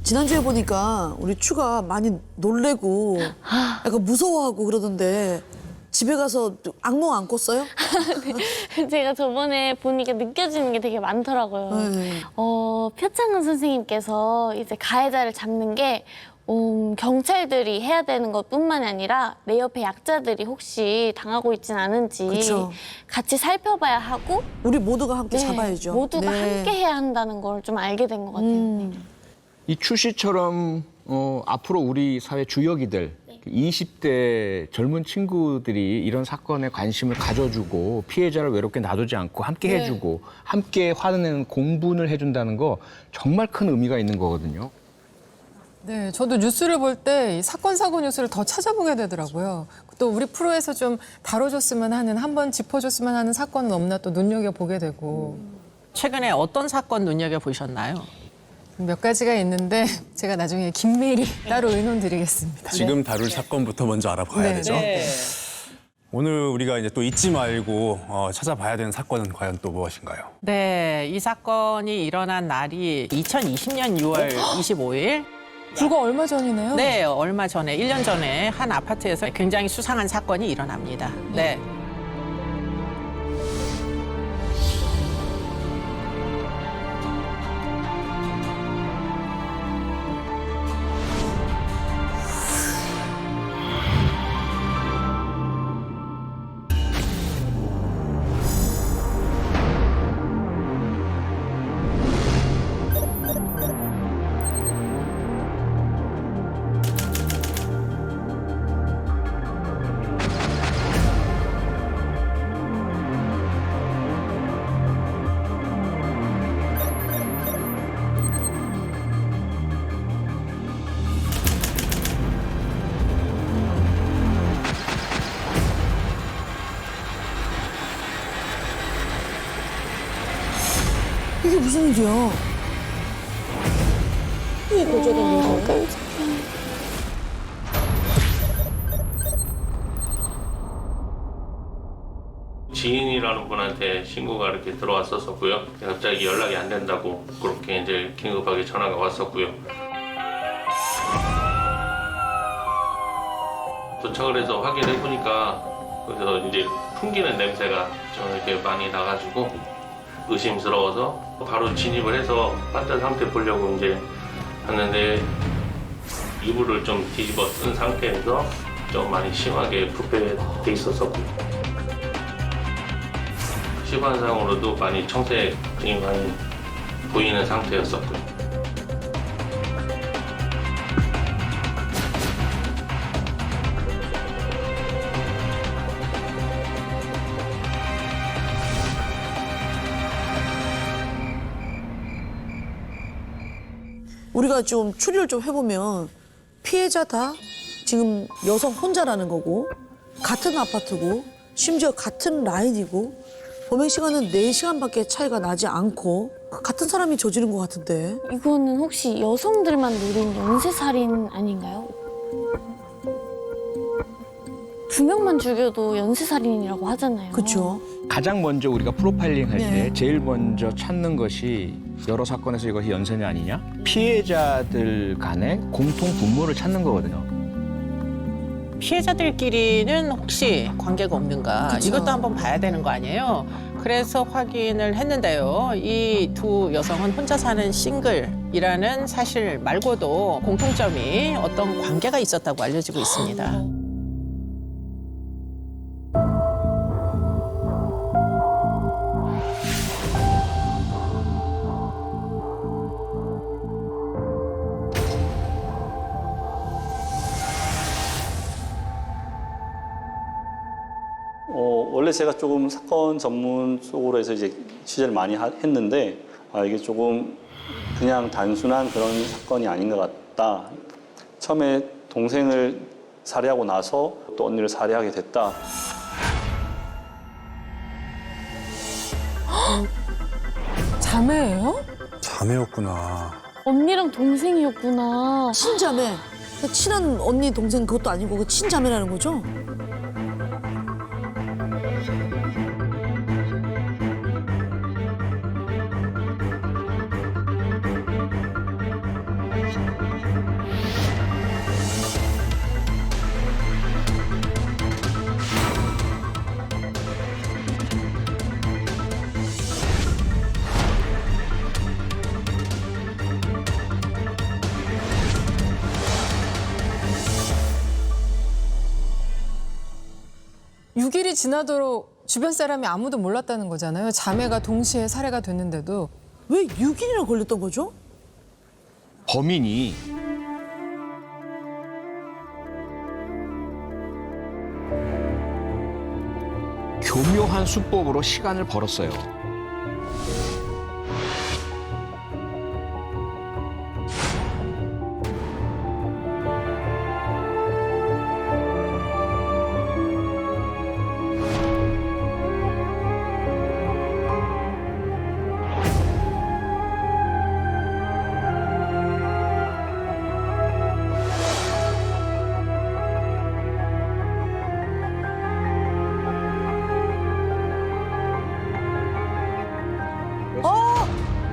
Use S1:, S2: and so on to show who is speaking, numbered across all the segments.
S1: 지난주에 보니까 우리 추가 많이 놀래고 약간 무서워하고 그러던데 집에 가서 악몽 안 꿨어요?
S2: 제가 저번에 보니까 느껴지는 게 되게 많더라고요.
S1: 네.
S2: 표창은 선생님께서 이제 가해자를 잡는 게 경찰들이 해야 되는 것뿐만이 아니라 내 옆에 약자들이 혹시 당하고 있진 않은지
S1: 그쵸.
S2: 같이 살펴봐야 하고
S1: 우리 모두가 함께
S2: 네,
S1: 잡아야죠.
S2: 모두가
S1: 네.
S2: 함께 해야 한다는 걸 좀 알게 된 것 같아요.
S3: 이 추 씨처럼 앞으로 우리 사회 주역이들 20대 젊은 친구들이 이런 사건에 관심을 가져주고 피해자를 외롭게 놔두지 않고 함께 해주고 함께 화내는 공분을 해준다는 거 정말 큰 의미가 있는 거거든요.
S4: 네, 저도 뉴스를 볼 때 사건, 사고 뉴스를 더 찾아보게 되더라고요. 또 우리 프로에서 좀 다뤄줬으면 하는, 한번 짚어줬으면 하는 사건은 없나 또 눈여겨보게 되고.
S5: 최근에 어떤 사건 눈여겨보셨나요?
S4: 몇 가지가 있는데 제가 나중에 긴밀히 따로 의논 드리겠습니다.
S6: 지금 다룰 사건부터 먼저 알아봐야
S4: 네.
S6: 되죠. 오늘 우리가 이제 또 잊지 말고 찾아봐야 되는 사건은 과연 또 무엇인가요?
S5: 네, 이 사건이 일어난 날이 2020년 6월 25일.
S4: 불과 얼마 전이네요.
S5: 네, 얼마 전에, 1년 전에 한 아파트에서 굉장히 수상한 사건이 일어납니다. 네.
S1: 이게 무슨 일이야?
S7: 지인이라는 분한테 신고가 이렇게 들어왔었고요. 갑자기 연락이 안 된다고 그렇게 이제 긴급하게 전화가 왔었고요. 도착을 해서 확인해 보니까 그래서 이제 풍기는 냄새가 좀 이렇게 많이 나가지고 의심스러워서 바로 진입을 해서 환자 상태 보려고 이제 봤는데 이불을 좀 뒤집어 쓴 상태에서 좀 많이 심하게 부패돼 있었었고요. 시관상으로도 많이 청색이 많이 보이는 상태였었고요.
S1: 우리가 좀 추리를 좀 해보면 피해자 다 지금 여성 혼자라는 거고 같은 아파트고 심지어 같은 라인이고 범행 시간은 4시간밖에 차이가 나지 않고 같은 사람이 저지른 것 같은데.
S2: 이거는 혹시 여성들만 노린 연쇄살인 아닌가요? 2명만 죽여도 연쇄살인이라고 하잖아요.
S1: 그렇죠.
S3: 가장 먼저 우리가 프로파일링 할 때
S1: 네.
S3: 제일 먼저 찾는 것이 여러 사건에서 이것이 연쇄냐 아니냐? 피해자들 간의 공통 분모를 찾는 거거든요.
S5: 피해자들끼리는 혹시 관계가 없는가?
S1: 그쵸.
S5: 이것도 한번 봐야 되는 거 아니에요? 그래서 확인을 했는데요. 이 두 여성은 혼자 사는 싱글이라는 사실 말고도 공통점이 어떤 관계가 있었다고 알려지고 있습니다.
S8: 원래 제가 조금 사건 전문 쪽으로 해서 이제 취재를 많이 했는데 이게 조금 그냥 단순한 그런 사건이 아닌 것 같다. 처음에 동생을 살해하고 나서 또 언니를 살해하게 됐다.
S4: 자매예요?
S6: 자매였구나.
S2: 언니랑 동생이었구나.
S1: 친자매. 친한 언니 동생 그것도 아니고 그 친자매라는 거죠?
S4: 6일이 지나도록 주변 사람이 아무도 몰랐다는 거잖아요. 자매가 동시에 살해가 됐는데도.
S1: 왜 6일이나 걸렸던 거죠?
S3: 범인이 교묘한 수법으로 시간을 벌었어요.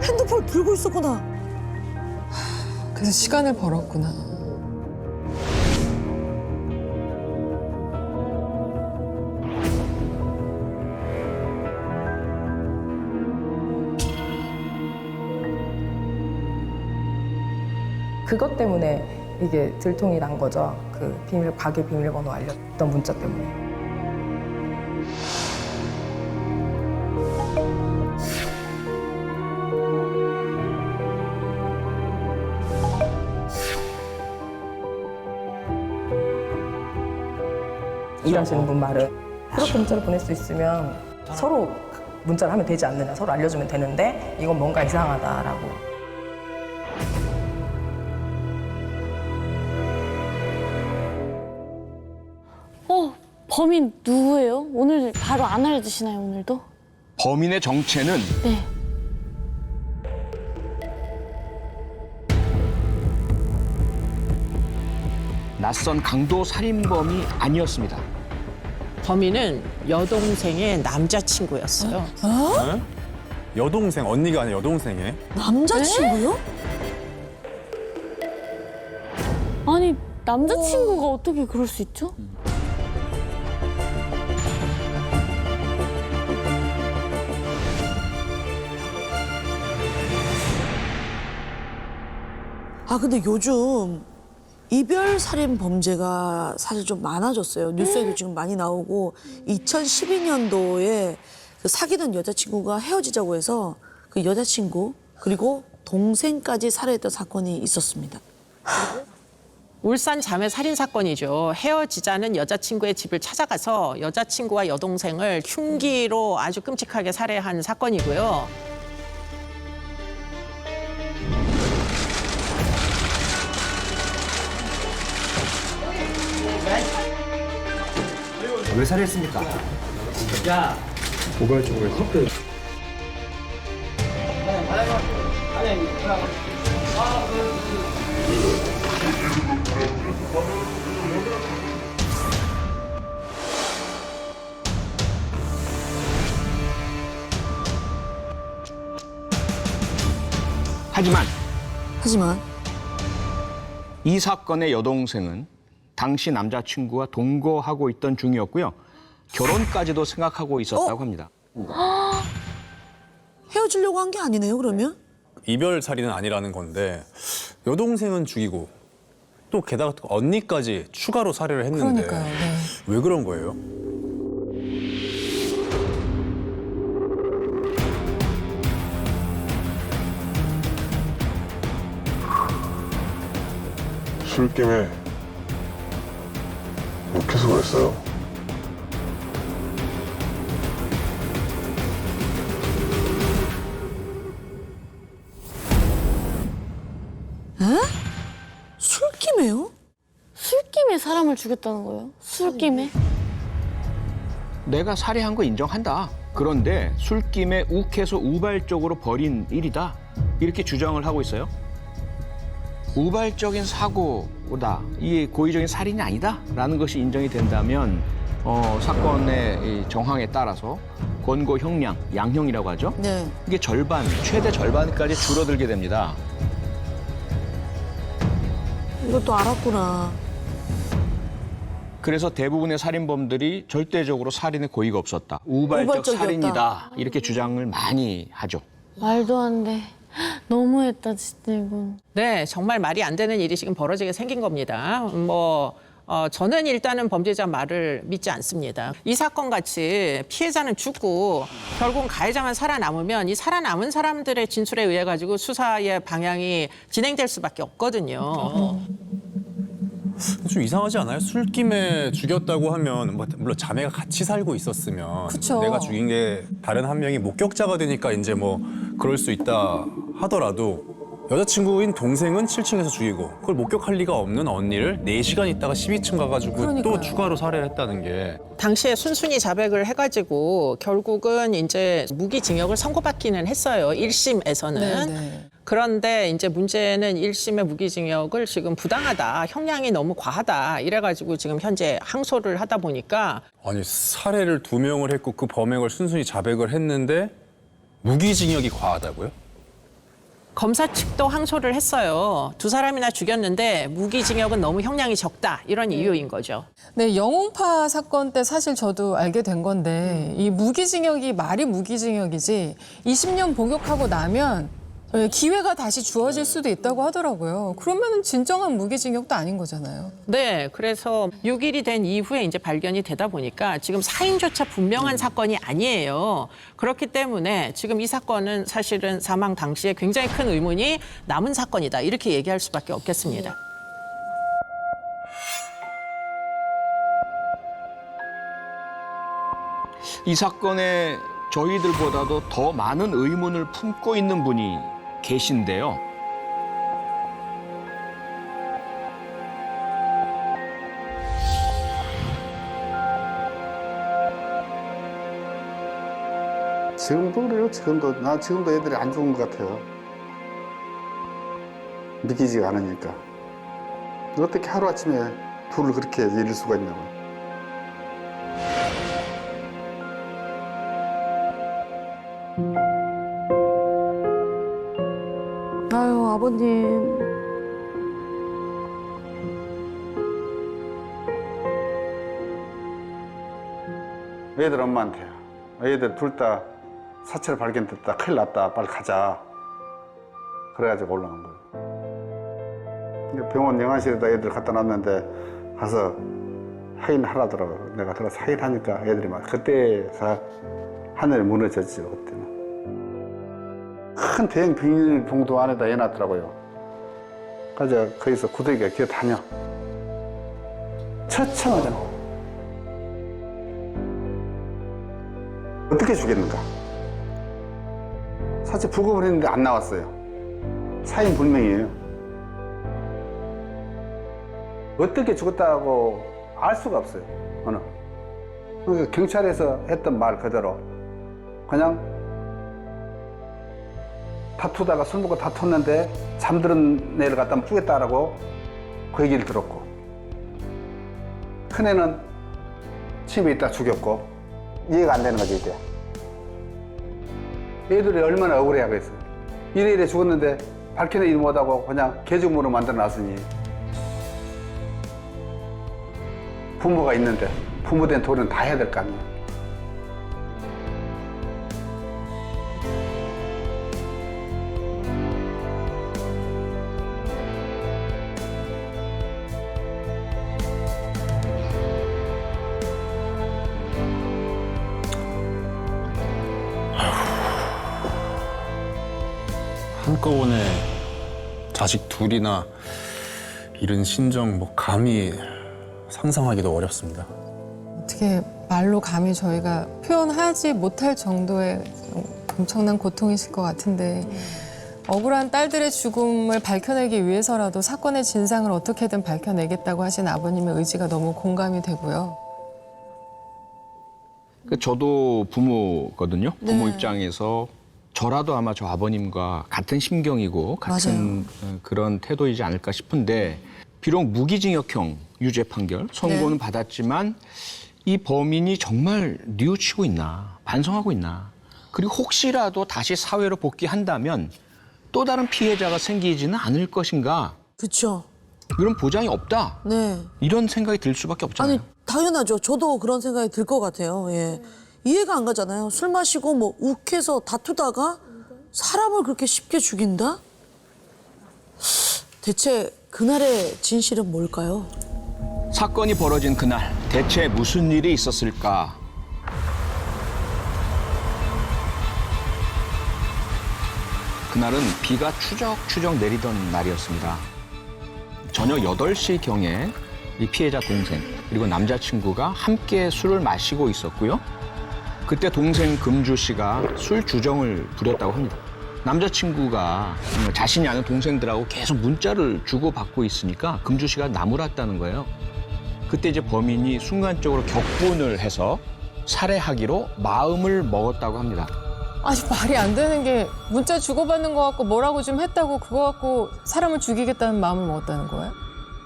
S1: 핸드폰 들고 있었구나.
S4: 그래서 시간을 벌었구나.
S9: 그것 때문에 이게 들통이 난 거죠. 그 가게 비밀번호 알렸던 문자 때문에. 일하시는 분 말은 그렇게 문자를 보낼 수 있으면 서로 문자를 하면 되지 않느냐, 서로 알려주면 되는데 이건 뭔가 이상하다라고.
S2: 범인 누구예요? 오늘 바로 안 알려주시나요, 오늘도?
S3: 범인의 정체는
S2: 네.
S3: 낯선 강도 살인범이 아니었습니다.
S5: 범인은 여동생의 남자친구였어요.
S6: 여동생, 언니가 아니라 여동생의?
S1: 남자친구요?
S2: 아니, 남자친구가 어떻게 그럴 수 있죠?
S1: 아 근데 요즘 이별 살인 범죄가 사실 좀 많아졌어요. 뉴스에도 지금 많이 나오고 2012년도에 그 사귀던 여자친구가 헤어지자고 해서 그 여자친구 그리고 동생까지 살해했던 사건이 있었습니다.
S5: 울산 자매 살인 사건이죠. 헤어지자는 여자친구의 집을 찾아가서 여자친구와 여동생을 흉기로 아주 끔찍하게 살해한 사건이고요.
S10: 왜 살해했습니까?
S3: 우발적으로 했어?
S1: 하지만
S3: 이 사건의 여동생은 당시 남자친구와 동거하고 있던 중이었고요. 결혼까지도 생각하고 있었다고 합니다.
S1: 헤어지려고 한 게 아니네요, 그러면?
S6: 이별 살인은 아니라는 건데 여동생은 죽이고 또 게다가 또 언니까지 추가로 살해를 했는데
S4: 그러니까요. 네.
S6: 왜 그런 거예요?
S11: 술김에 욱해서 그랬어요.
S1: 술김에요?
S2: 술김에 사람을 죽였다는 거예요? 술김에?
S3: 내가 살해한 거 인정한다. 그런데 술김에 욱해서 우발적으로 벌인 일이다. 이렇게 주장을 하고 있어요. 우발적인 사고다. 이게 고의적인 살인이 아니다. 라는 것이 인정이 된다면 사건의 이 정황에 따라서 권고 형량, 양형이라고 하죠.
S1: 네.
S3: 이게 절반, 최대 절반까지 줄어들게 됩니다.
S1: 이것도 알았구나.
S3: 그래서 대부분의 살인범들이 절대적으로 살인의 고의가 없었다. 우발적
S1: 우발적이었다.
S3: 살인이다. 이렇게 주장을 많이 하죠.
S2: 말도 안 돼. 너무했다, 진짜 이건.
S5: 네, 정말 말이 안 되는 일이 지금 벌어지게 생긴 겁니다. 저는 일단은 범죄자 말을 믿지 않습니다. 이 사건 같이 피해자는 죽고 결국 가해자만 살아남으면 이 살아남은 사람들의 진술에 의해 가지고 수사의 방향이 진행될 수밖에 없거든요.
S6: 좀 이상하지 않아요? 술김에 죽였다고 하면 뭐 물론 자매가 같이 살고 있었으면
S4: 그쵸.
S6: 내가 죽인 게 다른 한 명이 목격자가 되니까 이제 뭐 그럴 수 있다 하더라도 여자친구인 동생은 7층에서 죽이고 그걸 목격할 리가 없는 언니를 4시간 있다가 12층 가가지고
S4: 그러니까요.
S6: 또 추가로 살해를 했다는 게
S5: 당시에 순순히 자백을 해가지고 결국은 이제 무기징역을 선고받기는 했어요. 1심에서는.
S4: 네.
S5: 그런데 이제 문제는 1심의 무기징역을 지금 부당하다, 형량이 너무 과하다 이래가지고 지금 현재 항소를 하다 보니까
S6: 아니 살해를 2명을 했고 그 범행을 순순히 자백을 했는데 무기징역이 과하다고요?
S5: 검사 측도 항소를 했어요. 2사람이나 죽였는데 무기징역은 너무 형량이 적다 이런 이유인 거죠.
S4: 네, 영웅파 사건 때 사실 저도 알게 된 건데 이 무기징역이 말이 무기징역이지 20년 복역하고 나면 기회가 다시 주어질 수도 있다고 하더라고요. 그러면은 진정한 무기징역도 아닌 거잖아요.
S5: 네, 그래서 6일이 된 이후에 이제 발견이 되다 보니까 지금 사인조차 분명한 사건이 아니에요. 그렇기 때문에 지금 이 사건은 사실은 사망 당시에 굉장히 큰 의문이 남은 사건이다. 이렇게 얘기할 수밖에 없겠습니다.
S3: 이 사건에 저희들보다도 더 많은 의문을 품고 있는 분이 계신데요.
S10: 지금도 그래요. 나 지금도 애들이 안 좋은 것 같아요. 믿기지가 않으니까. 어떻게 하루아침에 둘을 그렇게 잃을 수가 있냐고.
S1: 아유, 아버님.
S10: 애들 엄마한테 애들 둘 다 사체를 발견됐다. 큰일 났다. 빨리 가자. 그래가지고 올라간 거예요. 병원 영안실에다 애들 갖다 놨는데 가서 확인하라더라고요. 내가 들어가서 확인하니까 애들이 막 그때서 하늘이 무너졌죠. 그때는. 큰 대형 비닐봉도 안에다 해놨더라고요. 그래서 거기서 구더기가 기어 다녀. 처참하잖아. 어떻게 죽였는가? 사실 부검을 했는데 안 나왔어요. 사인 불명이에요. 어떻게 죽었다고 알 수가 없어요. 그러니까 경찰에서 했던 말 그대로 그냥 다투다가 술 먹고 다퉜는데 잠드는 애를 갖다 뿌겠다라고 그 얘기를 들었고, 큰애는 집에 있다 죽였고. 이해가 안 되는 거지, 이제. 애들이 얼마나 억울해하겠어요. 이래 죽었는데 밝혀내지 못하고 그냥 개죽음으로 만들어 놨으니. 부모가 있는데 부모 된 도리는 다 해야 될 거 아니에요.
S6: 한꺼번에 자식 둘이나 잃은 심정 뭐 감히 상상하기도 어렵습니다.
S4: 어떻게 말로 감히 저희가 표현하지 못할 정도의 엄청난 고통이실 것 같은데 억울한 딸들의 죽음을 밝혀내기 위해서라도 사건의 진상을 어떻게든 밝혀내겠다고 하신 아버님의 의지가 너무 공감이 되고요.
S3: 저도 부모거든요. 부모
S1: 네.
S3: 입장에서 저라도 아마 저 아버님과 같은 심경이고 같은 그런 태도이지 않을까 싶은데, 비록 무기징역형 유죄 판결 선고는 받았지만 이 범인이 정말 뉘우치고 있나, 반성하고 있나, 그리고 혹시라도 다시 사회로 복귀한다면 또 다른 피해자가 생기지는 않을 것인가.
S1: 그렇죠.
S3: 이런 보장이 없다.
S1: 네.
S3: 이런 생각이 들 수밖에 없잖아요.
S1: 아니, 당연하죠. 저도 그런 생각이 들 것 같아요. 예. 이해가 안 가잖아요. 술 마시고 뭐 욱해서 다투다가 사람을 그렇게 쉽게 죽인다? 대체 그날의 진실은 뭘까요?
S3: 사건이 벌어진 그날 대체 무슨 일이 있었을까? 그날은 비가 추적추적 내리던 날이었습니다. 저녁 8시경에 이 피해자 동생 그리고 남자친구가 함께 술을 마시고 있었고요. 그때 동생 금주 씨가 술 주정을 부렸다고 합니다. 남자친구가 자신이 아는 동생들하고 계속 문자를 주고받고 있으니까 금주 씨가 나무랐다는 거예요. 그때 이제 범인이 순간적으로 격분을 해서 살해하기로 마음을 먹었다고 합니다.
S4: 아니 말이 안 되는 게 문자 주고받는 거 갖고 뭐라고 좀 했다고 그거 갖고 사람을 죽이겠다는 마음을 먹었다는 거예요?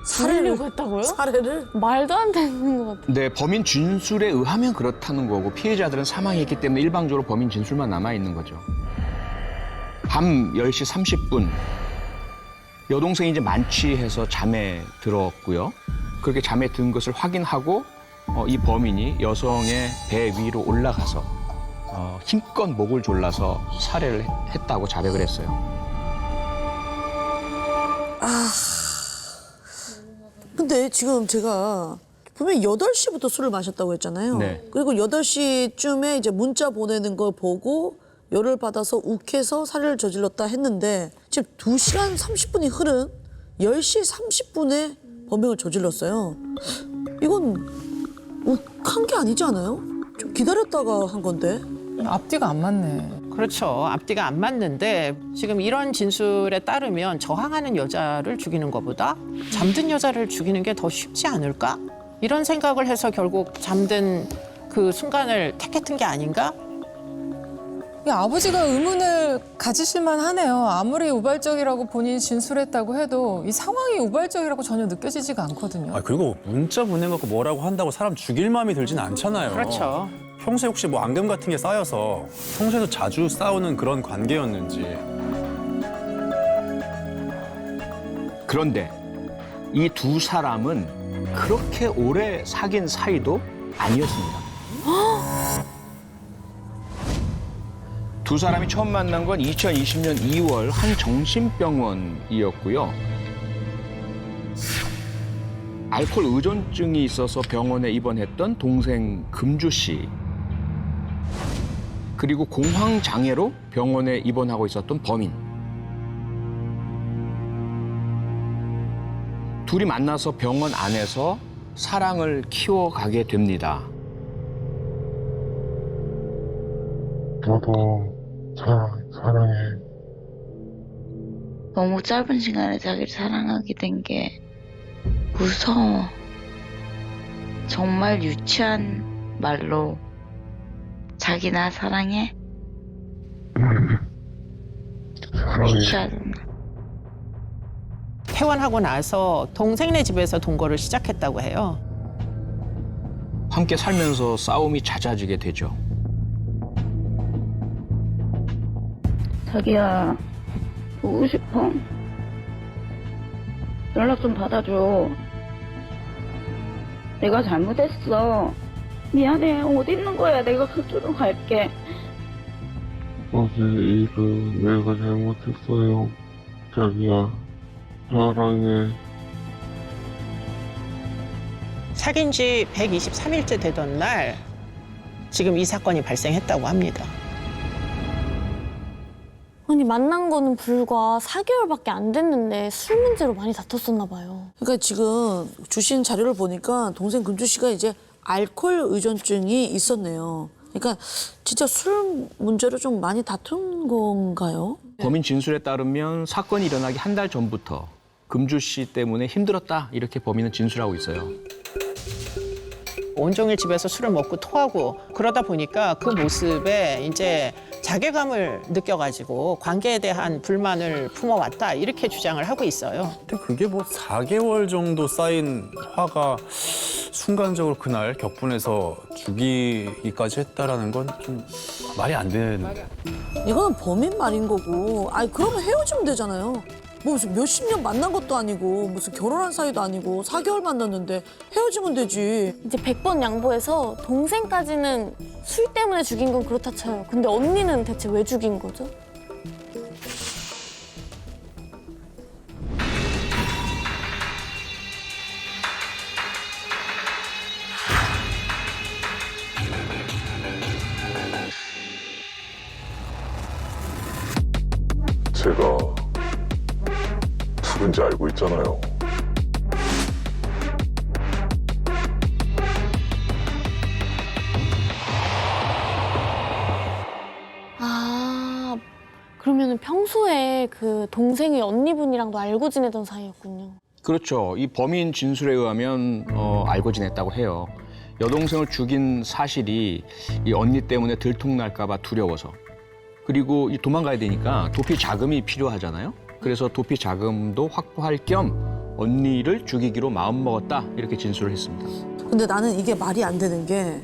S2: 살해를 했다고요?
S1: 살해를?
S2: 말도 안 되는 것 같아요.
S3: 네, 범인 진술에 의하면 그렇다는 거고 피해자들은 사망했기 때문에 일방적으로 범인 진술만 남아있는 거죠. 밤 10시 30분 여동생이 이제 만취해서 잠에 들었고요. 그렇게 잠에 든 것을 확인하고 이 범인이 여성의 배 위로 올라가서 힘껏 목을 졸라서 살해를 했다고 자백을 했어요.
S1: 근데 지금 제가 분명히 8시부터 술을 마셨다고 했잖아요.
S3: 네.
S1: 그리고 8시쯤에 이제 문자 보내는 걸 보고 열을 받아서 욱해서 살해를 저질렀다 했는데 지금 2시간 30분이 흐른 10시 30분에 범행을 저질렀어요. 이건 욱한 게 아니지 않아요? 좀 기다렸다가 한 건데.
S4: 앞뒤가 안 맞네.
S5: 그렇죠. 앞뒤가 안 맞는데 지금 이런 진술에 따르면 저항하는 여자를 죽이는 것보다 잠든 여자를 죽이는 게 더 쉽지 않을까? 이런 생각을 해서 결국 잠든 그 순간을 택했던 게 아닌가?
S4: 이 아버지가 의문을 가지실만 하네요. 아무리 우발적이라고 본인이 진술했다고 해도 이 상황이 우발적이라고 전혀 느껴지지가 않거든요.
S6: 아, 그리고 문자 보낸 거 갖고 뭐라고 한다고 사람 죽일 마음이 들진 않잖아요.
S5: 그렇죠.
S6: 평소에 혹시 뭐 앙금 같은 게 쌓여서 평소에도 자주 싸우는 그런 관계였는지.
S3: 그런데 이 두 사람은 그렇게 오래 사귄 사이도 아니었습니다. 두 사람이 처음 만난 건 2020년 2월 한 정신병원이었고요. 알코올 의존증이 있어서 병원에 입원했던 동생 금주 씨. 그리고 공황장애로 병원에 입원하고 있었던 범인. 둘이 만나서 병원 안에서 사랑을 키워가게 됩니다.
S11: 너도 사랑해.
S12: 너무 짧은 시간에 자기를 사랑하게 된 게 무서워. 정말 유치한 말로 자기 나 사랑해? 유치하잖아.
S5: 퇴원하고 나서 동생네 집에서 동거를 시작했다고 해요.
S3: 함께 살면서 싸움이 잦아지게 되죠.
S12: 자기야, 보고 싶어. 연락 좀 받아줘. 내가 잘못했어. 미안해. 어디 있는 거야? 내가 그쪽으로 갈게.
S11: 어제 일은 내가 잘못했어요. 자기야, 사랑해.
S5: 사귄 지 123일째 되던 날 지금 이 사건이 발생했다고 합니다.
S2: 아니 만난 거는 불과 4개월밖에 안 됐는데 술 문제로 많이 다퉜었나 봐요.
S1: 그러니까 지금 주신 자료를 보니까 동생 금주 씨가 이제 알코올 의존증이 있었네요. 그러니까 진짜 술 문제로 좀 많이 다툰 건가요?
S3: 범인 진술에 따르면 사건이 일어나기 한 달 전부터 금주 씨 때문에 힘들었다 이렇게 범인은 진술하고 있어요.
S5: 온종일 집에서 술을 먹고 토하고 그러다 보니까 그 모습에 이제 자괴감을 느껴가지고 관계에 대한 불만을 품어왔다 이렇게 주장을 하고 있어요.
S6: 근데 그게 뭐 4개월 정도 쌓인 화가 순간적으로 그날 격분해서 죽이기까지 했다라는 건 좀 말이 안 되는.
S1: 이거는 범인 말인 거고. 아니 그러면 헤어지면 되잖아요. 뭐 무슨 몇십 년 만난 것도 아니고 무슨 결혼한 사이도 아니고 4개월 만났는데 헤어지면 되지.
S2: 이제 100번 양보해서 동생까지는 술 때문에 죽인 건 그렇다 쳐요. 근데 언니는 대체 왜 죽인 거죠?
S11: 제가 누군지 알고 있잖아요.
S2: 아, 그러면은 평소에 그 동생의 언니분이랑도 알고 지내던 사이였군요.
S3: 그렇죠. 이 범인 진술에 의하면 알고 지냈다고 해요. 여동생을 죽인 사실이 이 언니 때문에 들통날까 봐 두려워서. 그리고 이 도망가야 되니까 도피 자금이 필요하잖아요. 그래서 도피 자금도 확보할 겸 언니를 죽이기로 마음먹었다 이렇게 진술을 했습니다.
S1: 근데 나는 이게 말이 안 되는 게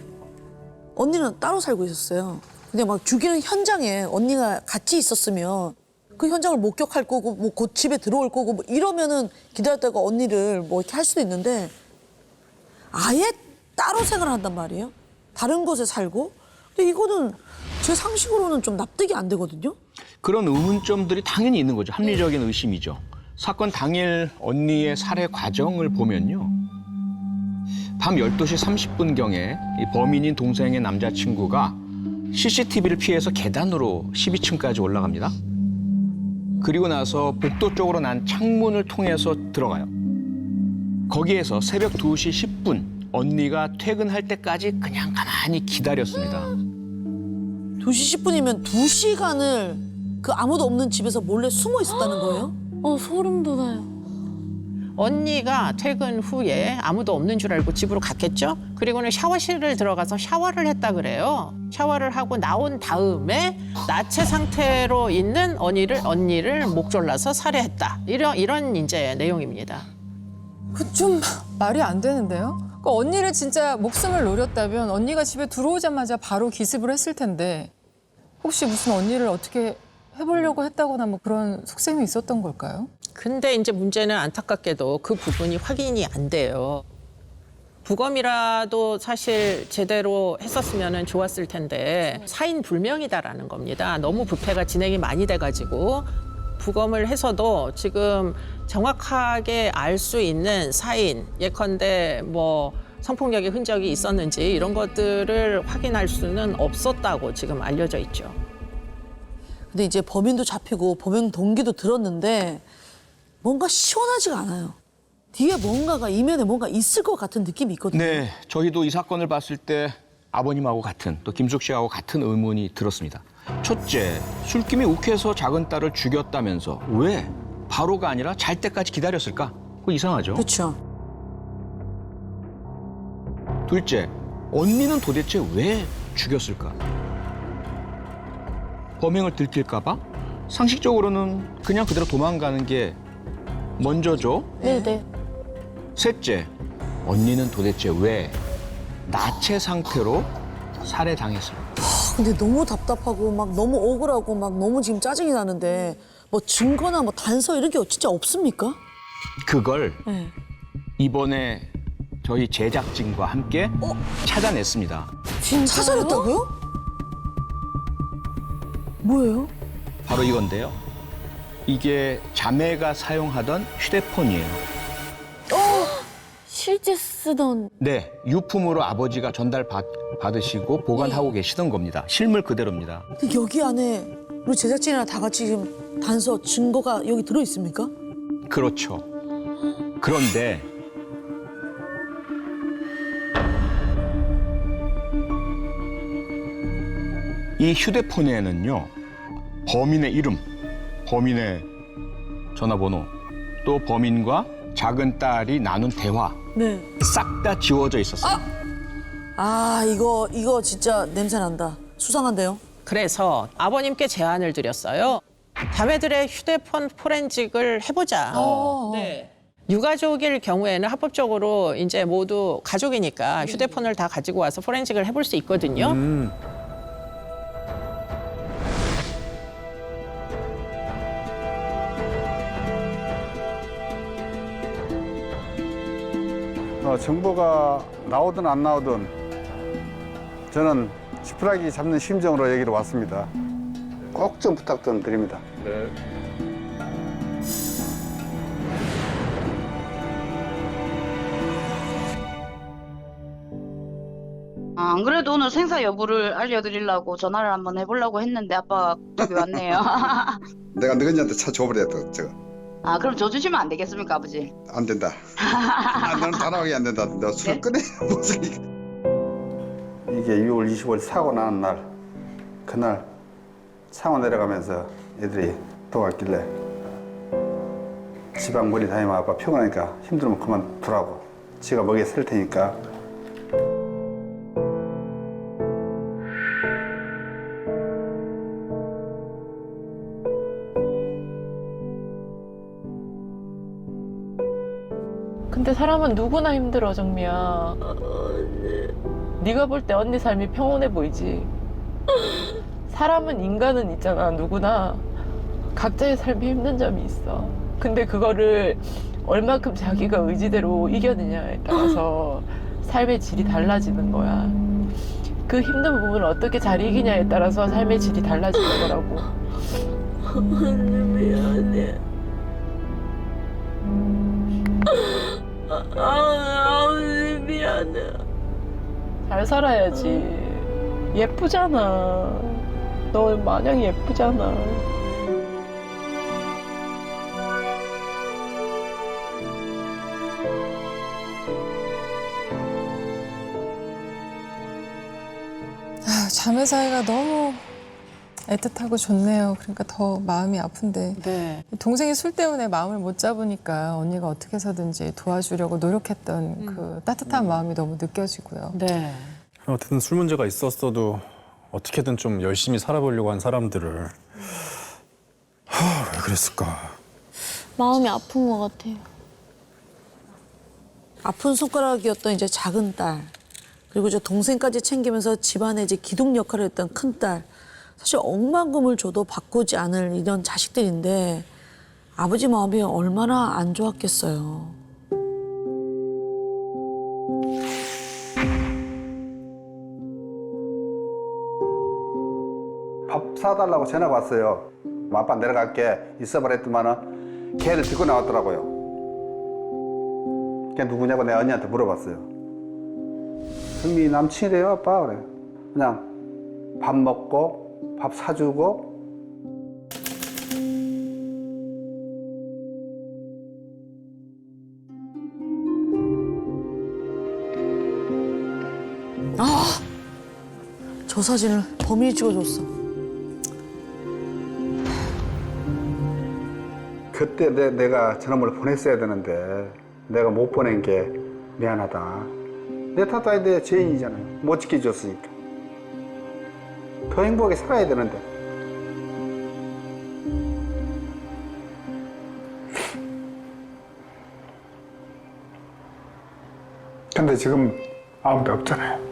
S1: 언니는 따로 살고 있었어요. 근데 막 죽이는 현장에 언니가 같이 있었으면 그 현장을 목격할 거고 뭐 곧 집에 들어올 거고 뭐 이러면은 기다렸다가 언니를 뭐 이렇게 할 수도 있는데 아예 따로 생활을 한단 말이에요. 다른 곳에 살고. 근데 이거는 제 상식으로는 좀 납득이 안 되거든요.
S3: 그런 의문점들이 당연히 있는 거죠. 합리적인 의심이죠. 사건 당일 언니의 살해 과정을 보면요. 밤 12시 30분경에 이 범인인 동생의 남자친구가 CCTV를 피해서 계단으로 12층까지 올라갑니다. 그리고 나서 복도 쪽으로 난 창문을 통해서 들어가요. 거기에서 새벽 2시 10분 언니가 퇴근할 때까지 그냥 가만히 기다렸습니다.
S1: 2시 10분이면 2시간을 그 아무도 없는 집에서 몰래 숨어 있었다는 거예요?
S2: 소름 돋아요.
S5: 언니가 퇴근 후에 아무도 없는 줄 알고 집으로 갔겠죠? 그리고는 샤워실을 들어가서 샤워를 했다 그래요. 샤워를 하고 나온 다음에 나체 상태로 있는 언니를 목 졸라서 살해했다. 이런 이제 내용입니다.
S4: 그 좀 말이 안 되는데요? 그 언니를 진짜 목숨을 노렸다면 언니가 집에 들어오자마자 바로 기습을 했을 텐데 혹시 무슨 언니를 어떻게 해보려고 했다거나 뭐 그런 속셈이 있었던 걸까요?
S5: 근데 이제 문제는 안타깝게도 그 부분이 확인이 안 돼요. 부검이라도 사실 제대로 했었으면 좋았을 텐데 사인 불명이다라는 겁니다. 너무 부패가 진행이 많이 돼가지고 부검을 해서도 지금 정확하게 알 수 있는 사인, 예컨대 뭐 성폭력의 흔적이 있었는지 이런 것들을 확인할 수는 없었다고 지금 알려져 있죠.
S1: 근데 이제 범인도 잡히고 범행 동기도 들었는데 뭔가 시원하지가 않아요. 뒤에 뭔가가 이면에 뭔가 있을 것 같은 느낌이 있거든요.
S3: 네, 저희도 이 사건을 봤을 때 아버님하고 같은 또 김숙 씨하고 같은 의문이 들었습니다. 첫째, 술김이 욱해서 작은 딸을 죽였다면서 왜 바로가 아니라 잘 때까지 기다렸을까? 그거 이상하죠.
S1: 그렇죠.
S3: 둘째, 언니는 도대체 왜 죽였을까? 범행을 들킬까 봐? 상식적으로는 그냥 그대로 도망가는 게 먼저죠.
S2: 네네.
S3: 셋째, 언니는 도대체 왜 나체 상태로 살해당했을까?
S1: 근데 너무 답답하고 막 너무 억울하고 막 너무 지금 짜증이 나는데 뭐 증거나 뭐 단서 이런 게 진짜 없습니까?
S3: 그걸
S1: 네.
S3: 이번에 저희 제작진과 함께 찾아냈습니다.
S1: 찾아냈다고요? 뭐예요?
S3: 바로 이건데요. 이게 자매가 사용하던 휴대폰이에요.
S2: 실제 쓰던.
S3: 네, 유품으로 아버지가 받으시고 보관하고 계시던 겁니다. 실물 그대로입니다.
S1: 근데 여기 안에 우리 제작진이랑 다 같이 지금 단서, 증거가 여기 들어 있습니까?
S3: 그렇죠. 그런데 이 휴대폰에는요, 범인의 이름, 범인의 전화번호, 또 범인과 작은 딸이 나눈 대화,
S1: 네.
S3: 싹 다 지워져 있었어요.
S1: 이거 진짜 냄새 난다. 수상한데요?
S5: 그래서 아버님께 제안을 드렸어요. 자매들의 휴대폰 포렌직을 해보자. 네. 유가족일 경우에는 합법적으로 이제 모두 가족이니까 휴대폰을 다 가지고 와서 포렌직을 해볼 수 있거든요.
S10: 정보가 나오든 안 나오든 저는 지푸라기 잡는 심정으로 여기로 왔습니다. 꼭 좀 부탁 좀 드립니다.
S11: 네.
S12: 안 그래도 오늘 생사 여부를 알려드리려고 전화를 한번 해보려고 했는데 아빠가 답이 왔네요.
S10: 내가 너희한테 차 줘버려 저거.
S12: 아 그럼 줘 주시면 안 되겠습니까 아버지?
S10: 안 된다. 너는 단호하게 안 된다. 너 술
S12: 네?
S10: 끊어 무슨 이게 6월 25일 사고 나는 날 그날 창원 내려가면서 애들이 도왔길래 지방 머리 다니면 아빠 피곤하니까 힘들면 그만 두라고. 지가 먹여 살 테니까.
S13: 근데 사람은 누구나 힘들어, 정미야. 네가 볼 때 언니 삶이 평온해 보이지. 사람은 인간은 있잖아, 누구나. 각자의 삶이 힘든 점이 있어. 근데 그거를 얼마큼 자기가 의지대로 이겨내냐에 따라서 삶의 질이 달라지는 거야. 그 힘든 부분을 어떻게 잘 이기냐에 따라서 삶의 질이 달라지는 거라고.
S12: 언니 미안해. 아버지 미안해.
S13: 잘 살아야지. 예쁘잖아. 너 마냥 예쁘잖아.
S4: 자매 사이가 너무 애틋하고 좋네요. 그러니까 더 마음이 아픈데
S5: 네.
S4: 동생이 술 때문에 마음을 못 잡으니까 언니가 어떻게 해서든지 도와주려고 노력했던 그 따뜻한 마음이 너무 느껴지고요.
S5: 네.
S6: 어쨌든 술 문제가 있었어도 어떻게든 좀 열심히 살아보려고 한 사람들을 왜 그랬을까?
S2: 마음이 아픈 것 같아요.
S1: 아픈 손가락이었던 이제 작은 딸, 그리고 이제 동생까지 챙기면서 집안의 이제 기둥 역할을 했던 큰 딸. 사실 억만금을 줘도 바꾸지 않을 이런 자식들인데 아버지 마음이 얼마나 안 좋았겠어요.
S10: 밥 사달라고 전화가 왔어요. 아빠 내려갈게 있어봐라 했더만은 걔를 들고 나왔더라고요. 걔 누구냐고 내가 언니한테 물어봤어요. 승미 남친이래요 아빠. 그래. 그냥 밥 먹고 밥 사주고
S1: 저 사진을 범인이 찍어줬어.
S10: 그때 내가 저놈을 보냈어야 되는데 내가 못 보낸 게 미안하다. 내 탓도 아닌데 죄인이잖아요. 못 지켜줬으니까. 더 행복하게 살아야 되는데. 근데 지금 아무도 없잖아요.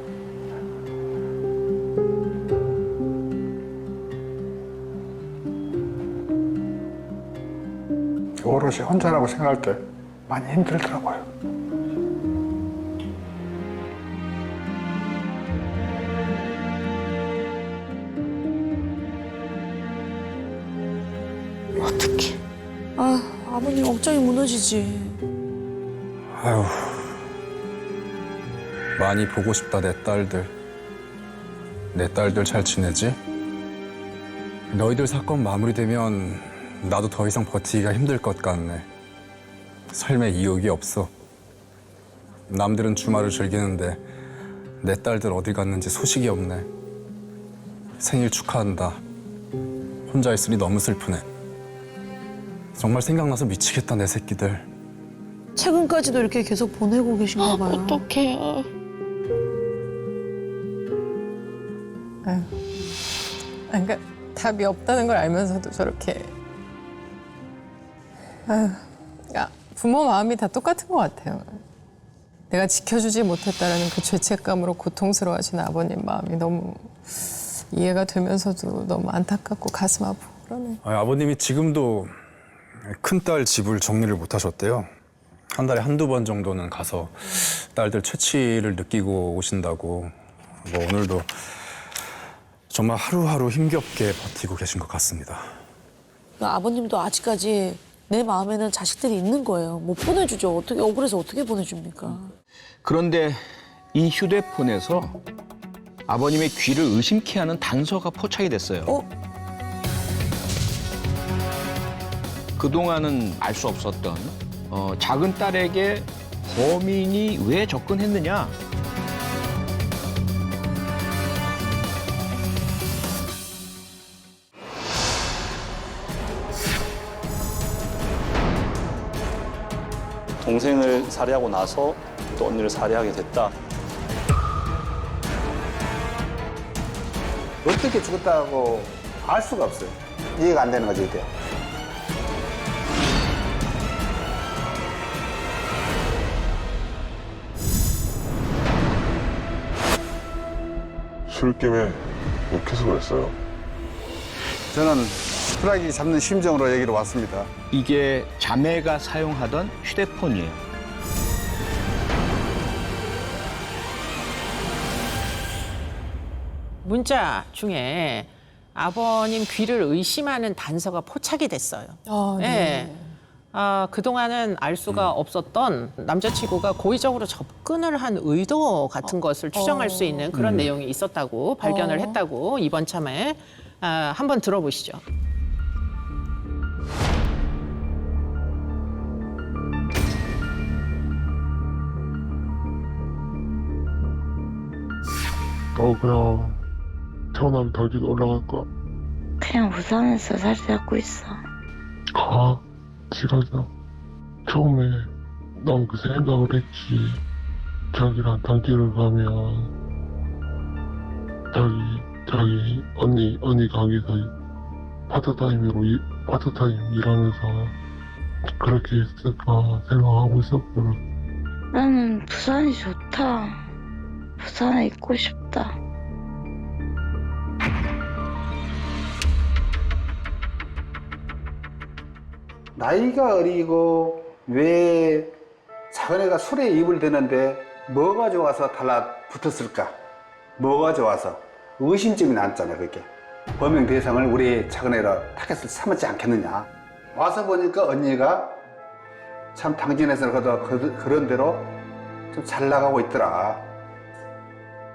S10: 오롯이 혼자라고 생각할 때 많이 힘들더라고요.
S1: 어떡해. 아버님 억장이 무너지지.
S6: 아유, 많이 보고 싶다 내 딸들. 내 딸들 잘 지내지? 너희들 사건 마무리되면 나도 더 이상 버티기가 힘들 것 같네. 삶에 이욕이 없어. 남들은 주말을 즐기는데 내 딸들 어디 갔는지 소식이 없네. 생일 축하한다. 혼자 있으니 너무 슬프네. 정말 생각나서 미치겠다 내 새끼들.
S1: 최근까지도 이렇게 계속 보내고 계신가 봐요.
S2: 어떡해요.
S4: 그러니까 답이 없다는 걸 알면서도 저렇게. 그러니까 부모 마음이 다 똑같은 것 같아요. 내가 지켜주지 못했다라는 그 죄책감으로 고통스러워하시는 아버님 마음이 너무 이해가 되면서도 너무 안타깝고 가슴 아프고 그러네.
S6: 아버님이 지금도 큰딸 집을 정리를 못 하셨대요. 한 달에 한두 번 정도는 가서 딸들 채취를 느끼고 오신다고. 뭐 오늘도 정말 하루하루 힘겹게 버티고 계신 것 같습니다.
S1: 그러니까 아버님도 아직까지 내 마음에는 자식들이 있는 거예요. 못 보내주죠. 어떻게 억울해서 어떻게 보내줍니까?
S3: 그런데 이 휴대폰에서 아버님의 귀를 의심케 하는 단서가 포착이 됐어요. 그동안은 알 수 없었던 작은 딸에게 범인이 왜 접근했느냐.
S8: 동생을 살해하고 나서 또 언니를 살해하게 됐다.
S10: 어떻게 죽었다고 알 수가 없어요. 이해가 안 되는 거지, 이게.
S11: 술김에 욕해서 그랬어요.
S10: 저는 수라기 잡는 심정으로 여기로 왔습니다.
S3: 이게 자매가 사용하던 휴대폰이에요.
S5: 문자 중에 아버님 귀를 의심하는 단서가 포착이 됐어요. 네. 그동안은 알 수가 없었던 남자친구가 고의적으로 접근을 한 의도 같은 것을 추정할 수 있는 그런 내용이 있었다고 발견을 했다고 이번 참에 한번 들어보시죠.
S11: 그냥 전화면 덜기도 올라갈 거야.
S14: 그냥 부산에서 자리 잡고 있어.
S11: 가. 싫어져. 처음에 난 그 생각을 했지. 자기랑 단길을 가면 자기 언니 가게에서 파트타임 일하면서 그렇게 했을까 생각하고 있었거든.
S14: 나는 부산이 좋다. 부산에 있고 싶다.
S10: 나이가 어리고 왜 작은 애가 술에 입을 대는데 뭐가 좋아서 달라붙었을까? 뭐가 좋아서? 의심점이 났잖아요, 그게. 범행 대상을 우리 작은 애라 타겟을 삼았지 않겠느냐. 와서 보니까 언니가 참 당진에서 그런 대로 좀 잘 나가고 있더라.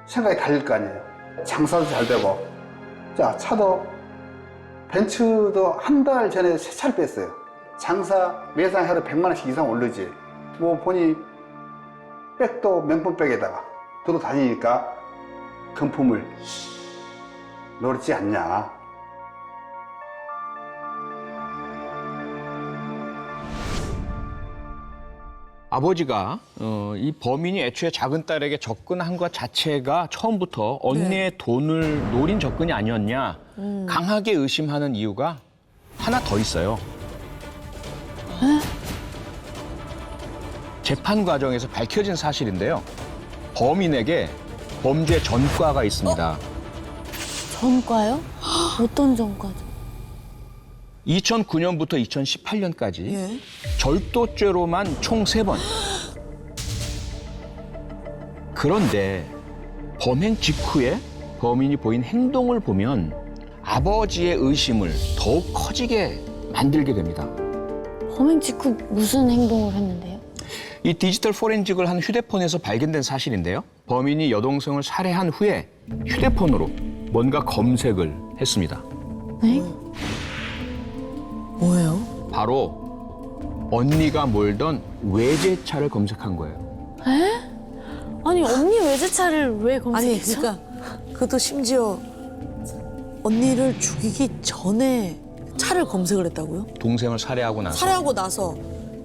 S10: 생각이 달릴 거 아니에요. 장사도 잘 되고. 자, 차도 벤츠도 한 달 전에 새 차를 뺐어요. 장사 매상 하루 100만 원씩 이상 오르지. 뭐 보니 백도 명품백에다가 들어 다니니까 금품을 노렸지 않냐.
S3: 아버지가 이 범인이 애초에 작은 딸에게 접근한 것 자체가 처음부터 언니의 돈을 노린 접근이 아니었냐 강하게 의심하는 이유가 하나 더 있어요. 재판 과정에서 밝혀진 사실인데요. 범인에게 범죄 전과가 있습니다.
S2: 전과요? 어떤 전과죠?
S3: 2009년부터 2018년까지 절도죄로만 총 3번. 그런데 범행 직후에 범인이 보인 행동을 보면 아버지의 의심을 더욱 커지게 만들게 됩니다.
S2: 범행 직후 무슨 행동을 했는데요?
S3: 이 디지털 포렌식을 한 휴대폰에서 발견된 사실인데요. 범인이 여동생을 살해한 후에 휴대폰으로 뭔가 검색을 했습니다.
S2: 네?
S1: 뭐예요?
S3: 바로 언니가 몰던 외제차를 검색한 거예요.
S2: 에? 아니 언니 외제차를 왜
S1: 아니
S2: 검색했죠?
S1: 그러니까 그것도 심지어 언니를 죽이기 전에 차를 검색을 했다고요?
S3: 동생을 살해하고 나서.
S1: 살해하고 나서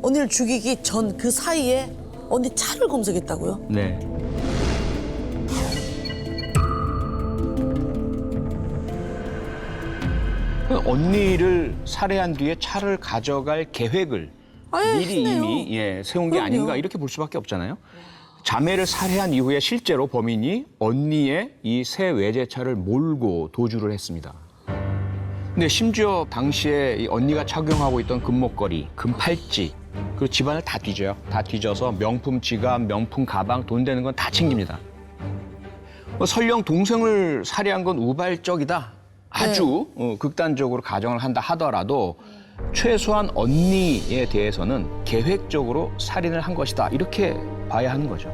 S1: 언니를 죽이기 전 그 사이에 언니 차를 검색했다고요?
S3: 네. 언니를 살해한 뒤에 차를 가져갈 계획을
S1: 아예
S3: 미리
S1: 했네요.
S3: 이미 세운 게
S1: 그럼요.
S3: 아닌가 이렇게 볼 수밖에 없잖아요. 자매를 살해한 이후에 실제로 범인이 언니의 이 새 외제차를 몰고 도주를 했습니다. 근데 심지어 당시에 이 언니가 착용하고 있던 금목걸이, 금팔찌, 그리고 집안을 다 뒤져요. 다 뒤져서 명품 지갑, 명품 가방, 돈 되는 건 다 챙깁니다. 설령 동생을 살해한 건 우발적이다. 아주 극단적으로 가정을 한다 하더라도 최소한 언니에 대해서는 계획적으로 살인을 한 것이다. 이렇게 봐야 하는 거죠.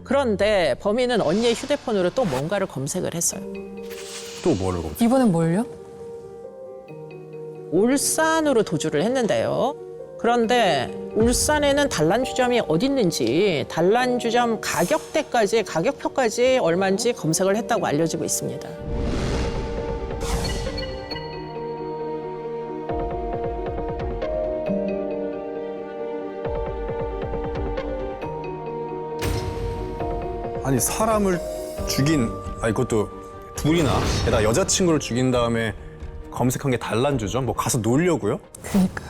S5: 그런데 범인은 언니의 휴대폰으로 또 뭔가를 검색을 했어요.
S6: 또 뭐를 검색?
S4: 이번엔 뭘요?
S5: 울산으로 도주를 했는데요. 그런데 울산에는 단란주점이 어디 있는지 단란주점 가격표까지 얼마인지 검색을 했다고 알려지고 있습니다.
S6: 아니 사람을 죽인 그것도 둘이나 게다가 여자친구를 죽인 다음에 검색한 게 단란주죠? 뭐 가서 놀려고요?
S4: 그러니까.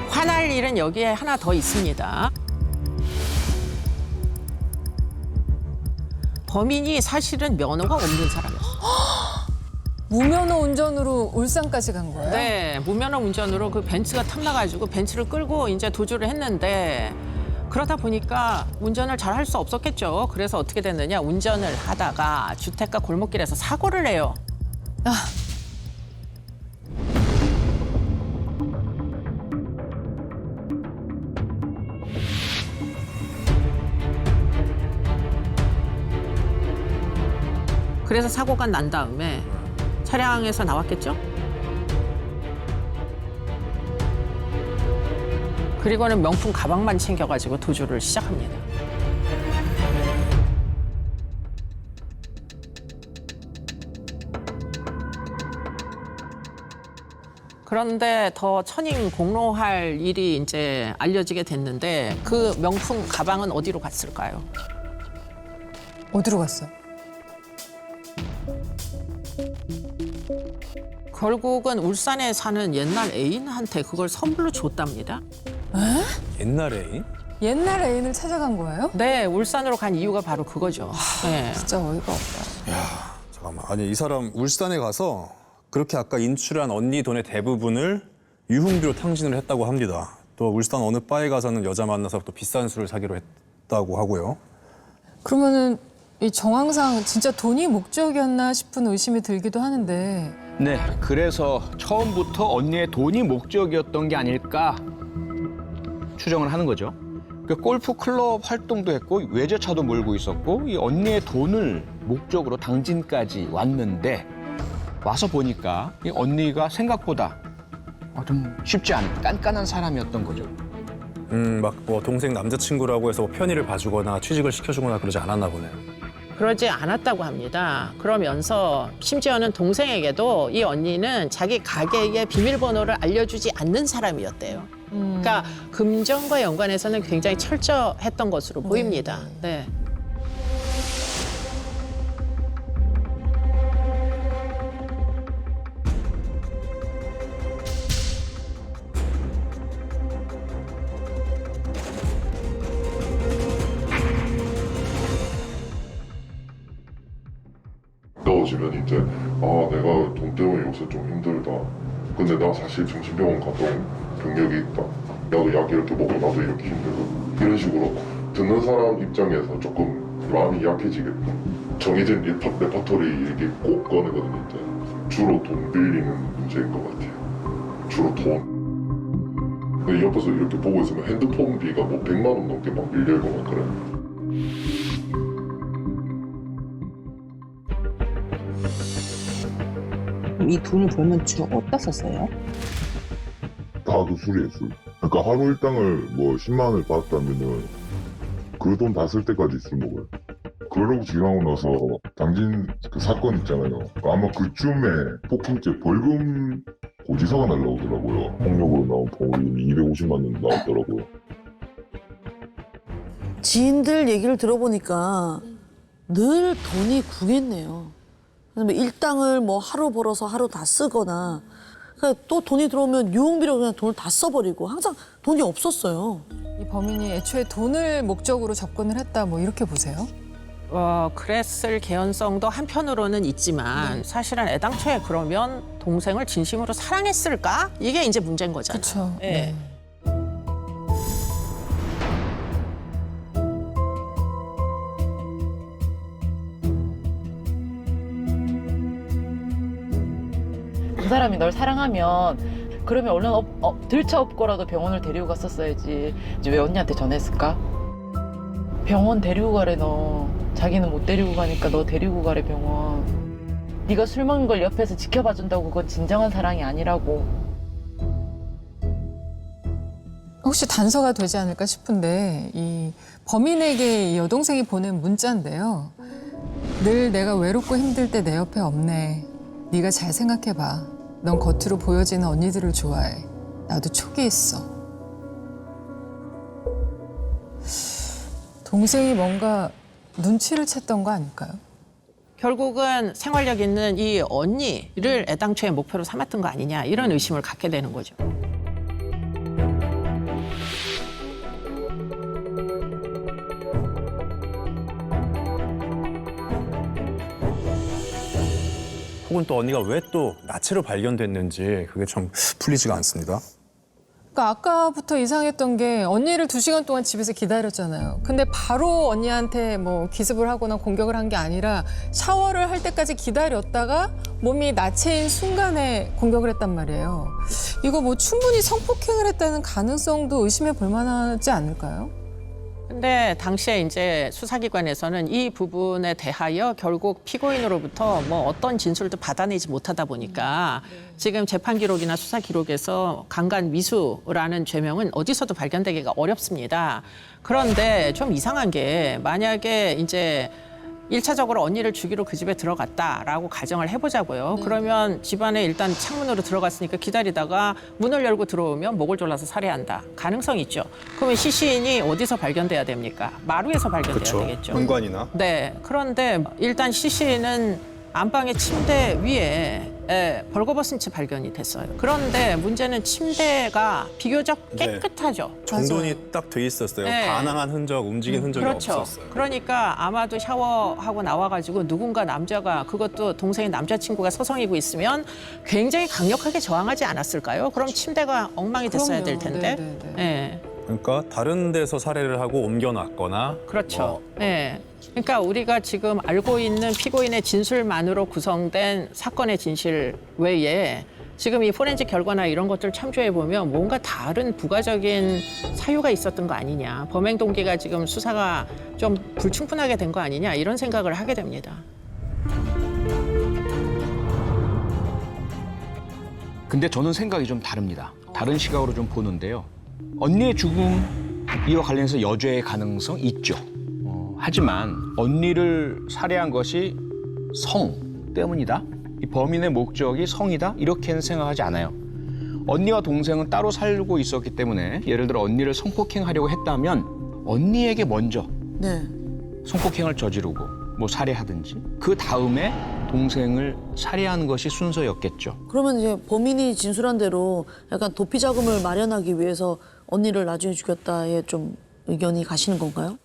S5: 화날 일은 여기에 하나 더 있습니다. 범인이 사실은 면허가 없는 사람이었어요.
S4: 무면허 운전으로 울산까지 간 거예요?
S5: 네, 무면허 운전으로 그 벤츠가 탐나가지고 벤츠를 끌고 이제 도주를 했는데 그러다 보니까 운전을 잘 할 수 없었겠죠. 그래서 어떻게 됐느냐, 운전을 하다가 주택가 골목길에서 사고를 해요. 그래서 사고가 난 다음에 차량에서 나왔겠죠? 그리고는 명품 가방만 챙겨가지고 도주를 시작합니다. 그런데 더 천인공노할 일이 이제 알려지게 됐는데 그 명품 가방은 어디로 갔을까요?
S4: 어디로 갔어요?
S5: 결국은 울산에 사는 옛날 애인한테 그걸 선물로 줬답니다.
S6: 옛날 애인?
S4: 옛날 애인을 찾아간 거예요?
S5: 네, 울산으로 간 이유가 바로 그거죠. 네.
S4: 진짜 어이가 없다.
S6: 잠깐만. 아니 이 사람 울산에 가서 그렇게 아까 인출한 언니 돈의 대부분을 유흥비로 탕진을 했다고 합니다. 또 울산 어느 바에 가서는 여자 만나서 또 비싼 술을 사기로 했다고 하고요.
S4: 그러면은 이 정황상 진짜 돈이 목적이었나 싶은 의심이 들기도 하는데
S3: 네, 그래서 처음부터 언니의 돈이 목적이었던 게 아닐까 추정을 하는 거죠. 그 골프 클럽 활동도 했고 외제차도 몰고 있었고 이 언니의 돈을 목적으로 당진까지 왔는데 와서 보니까 이 언니가 생각보다 좀 쉽지 않은 깐깐한 사람이었던 거죠.
S6: 막 뭐 동생 남자친구라고 해서 편의를 봐주거나 취직을 시켜주거나 그러지 않았나 보네요.
S5: 그러지 않았다고 합니다. 그러면서 심지어는 동생에게도 이 언니는 자기 가게의 비밀번호를 알려주지 않는 사람이었대요. 그러니까 금전과 연관해서는 굉장히 철저했던 것으로 보입니다. 네.
S11: 가까워지면 이제 내가 돈 때문에 요새 좀 힘들다. 근데 나 사실 정신병원 갔던 경력이 있다. 나도 약 이렇게 먹고 나도 이렇게 힘들고 이런 식으로 듣는 사람 입장에서 조금 마음이 약해지겠다. 정해진 레퍼토리 이렇게 꼭 꺼내거든요. 이제 주로 돈 빌리는 문제인 것 같아요. 주로 돈. 근데 옆에서 이렇게 보고 있으면 핸드폰 비가 뭐 100만 원 넘게 막 밀려있고 막 그래.
S15: 이 돈을 벌면 주로 어디다 썼어요?
S11: 다도 술이에요, 술. 그러니까 하루 일당을 뭐 10만 원을 받았다면은 그 돈 다 쓸 때까지 술 먹어요. 그러고 지나고 나서 당진 그 사건 있잖아요. 아마 그쯤에 폭행죄 벌금 고지서가 날라오더라고요. 폭력으로 나온 벌금이 250만 원 나왔더라고요.
S1: 지인들 얘기를 들어보니까 늘 돈이 궁했네요. 그래서 일당을 뭐 하루 벌어서 하루 다 쓰거나 그러니까 또 돈이 들어오면 유흥비로 그냥 돈을 다 써버리고 항상 돈이 없었어요.
S4: 이 범인이 애초에 돈을 목적으로 접근을 했다 뭐 이렇게 보세요?
S5: 그랬을 개연성도 한편으로는 있지만 사실은 애당초에 그러면 동생을 진심으로 사랑했을까? 이게 이제 문제인 거잖아요.
S4: 그렇죠.
S5: 네.
S13: 사람이 널 사랑하면 그러면 얼른 들쳐업고라도 병원을 데리고 갔었어야지. 이제 왜 언니한테 전했을까? 병원 데리고 가래 너. 자기는 못 데리고 가니까 너 데리고 가래 병원. 네가 술 먹는 걸 옆에서 지켜봐 준다고 그건 진정한 사랑이 아니라고.
S4: 혹시 단서가 되지 않을까 싶은데 이 범인에게 이 여동생이 보낸 문자인데요. 늘 내가 외롭고 힘들 때 내 옆에 없네. 네가 잘 생각해봐. 넌 겉으로 보여지는 언니들을 좋아해. 나도 촉이 있어. 동생이 뭔가 눈치를 챘던 거 아닐까요?
S5: 결국은 생활력 있는 이 언니를 애당초에 목표로 삼았던 거 아니냐 이런 의심을 갖게 되는 거죠.
S6: 혹은 또 언니가 왜 또 나체로 발견됐는지 그게 참 풀리지가 않습니다.
S4: 그러니까 아까부터 이상했던 게 언니를 2시간 동안 집에서 기다렸잖아요. 근데 바로 언니한테 뭐 기습을 하거나 공격을 한 게 아니라 샤워를 할 때까지 기다렸다가 몸이 나체인 순간에 공격을 했단 말이에요. 이거 뭐 충분히 성폭행을 했다는 가능성도 의심해 볼 만하지 않을까요?
S5: 근데 당시에 이제 수사기관에서는 이 부분에 대하여 결국 피고인으로부터 뭐 어떤 진술도 받아내지 못하다 보니까 지금 재판 기록이나 수사 기록에서 강간 미수라는 죄명은 어디서도 발견되기가 어렵습니다. 그런데 좀 이상한 게 만약에 이제 1차적으로 언니를 죽이러 그 집에 들어갔다라고 가정을 해보자고요. 그러면 집안에 일단 창문으로 들어갔으니까 기다리다가 문을 열고 들어오면 목을 졸라서 살해한다. 가능성이 있죠. 그러면 시신이 어디서 발견돼야 됩니까? 마루에서 발견돼야 되겠죠.
S6: 현관이나.
S5: 네. 그런데 일단 시신은 안방의 침대 위에 벌거벗은 채 발견이 됐어요. 그런데 문제는 침대가 비교적 깨끗하죠.
S6: 정돈이 딱 돼 있었어요.
S5: 네.
S6: 반항한 흔적, 움직인 흔적이
S5: 그렇죠.
S6: 없었어요.
S5: 그러니까 아마도 샤워하고 나와가지고 누군가 남자가 그것도 동생의 남자친구가 서성이고 있으면 굉장히 강력하게 저항하지 않았을까요? 그럼 침대가 엉망이 됐어야 될 텐데. 네.
S6: 그러니까 다른 데서 살해를 하고 옮겨놨거나.
S5: 그렇죠. 네. 그러니까 우리가 지금 알고 있는 피고인의 진술만으로 구성된 사건의 진실 외에 지금 이 포렌식 결과나 이런 것들 참조해 보면 뭔가 다른 부가적인 사유가 있었던 거 아니냐. 범행 동기가 지금 수사가 좀 불충분하게 된 거 아니냐 이런 생각을 하게 됩니다.
S3: 근데 저는 생각이 좀 다릅니다. 다른 시각으로 좀 보는데요. 언니의 죽음 이와 관련해서 여죄의 가능성 있죠. 하지만 언니를 살해한 것이 성 때문이다. 이 범인의 목적이 성이다. 이렇게는 생각하지 않아요. 언니와 동생은 따로 살고 있었기 때문에 예를 들어 언니를 성폭행하려고 했다면 언니에게 먼저 성폭행을 저지르고 뭐 살해하든지 그 다음에 동생을 살해하는 것이 순서였겠죠.
S1: 그러면 이제 범인이 진술한 대로 약간 도피 자금을 마련하기 위해서 언니를 나중에 죽였다에 좀 의견이 가시는 건가요?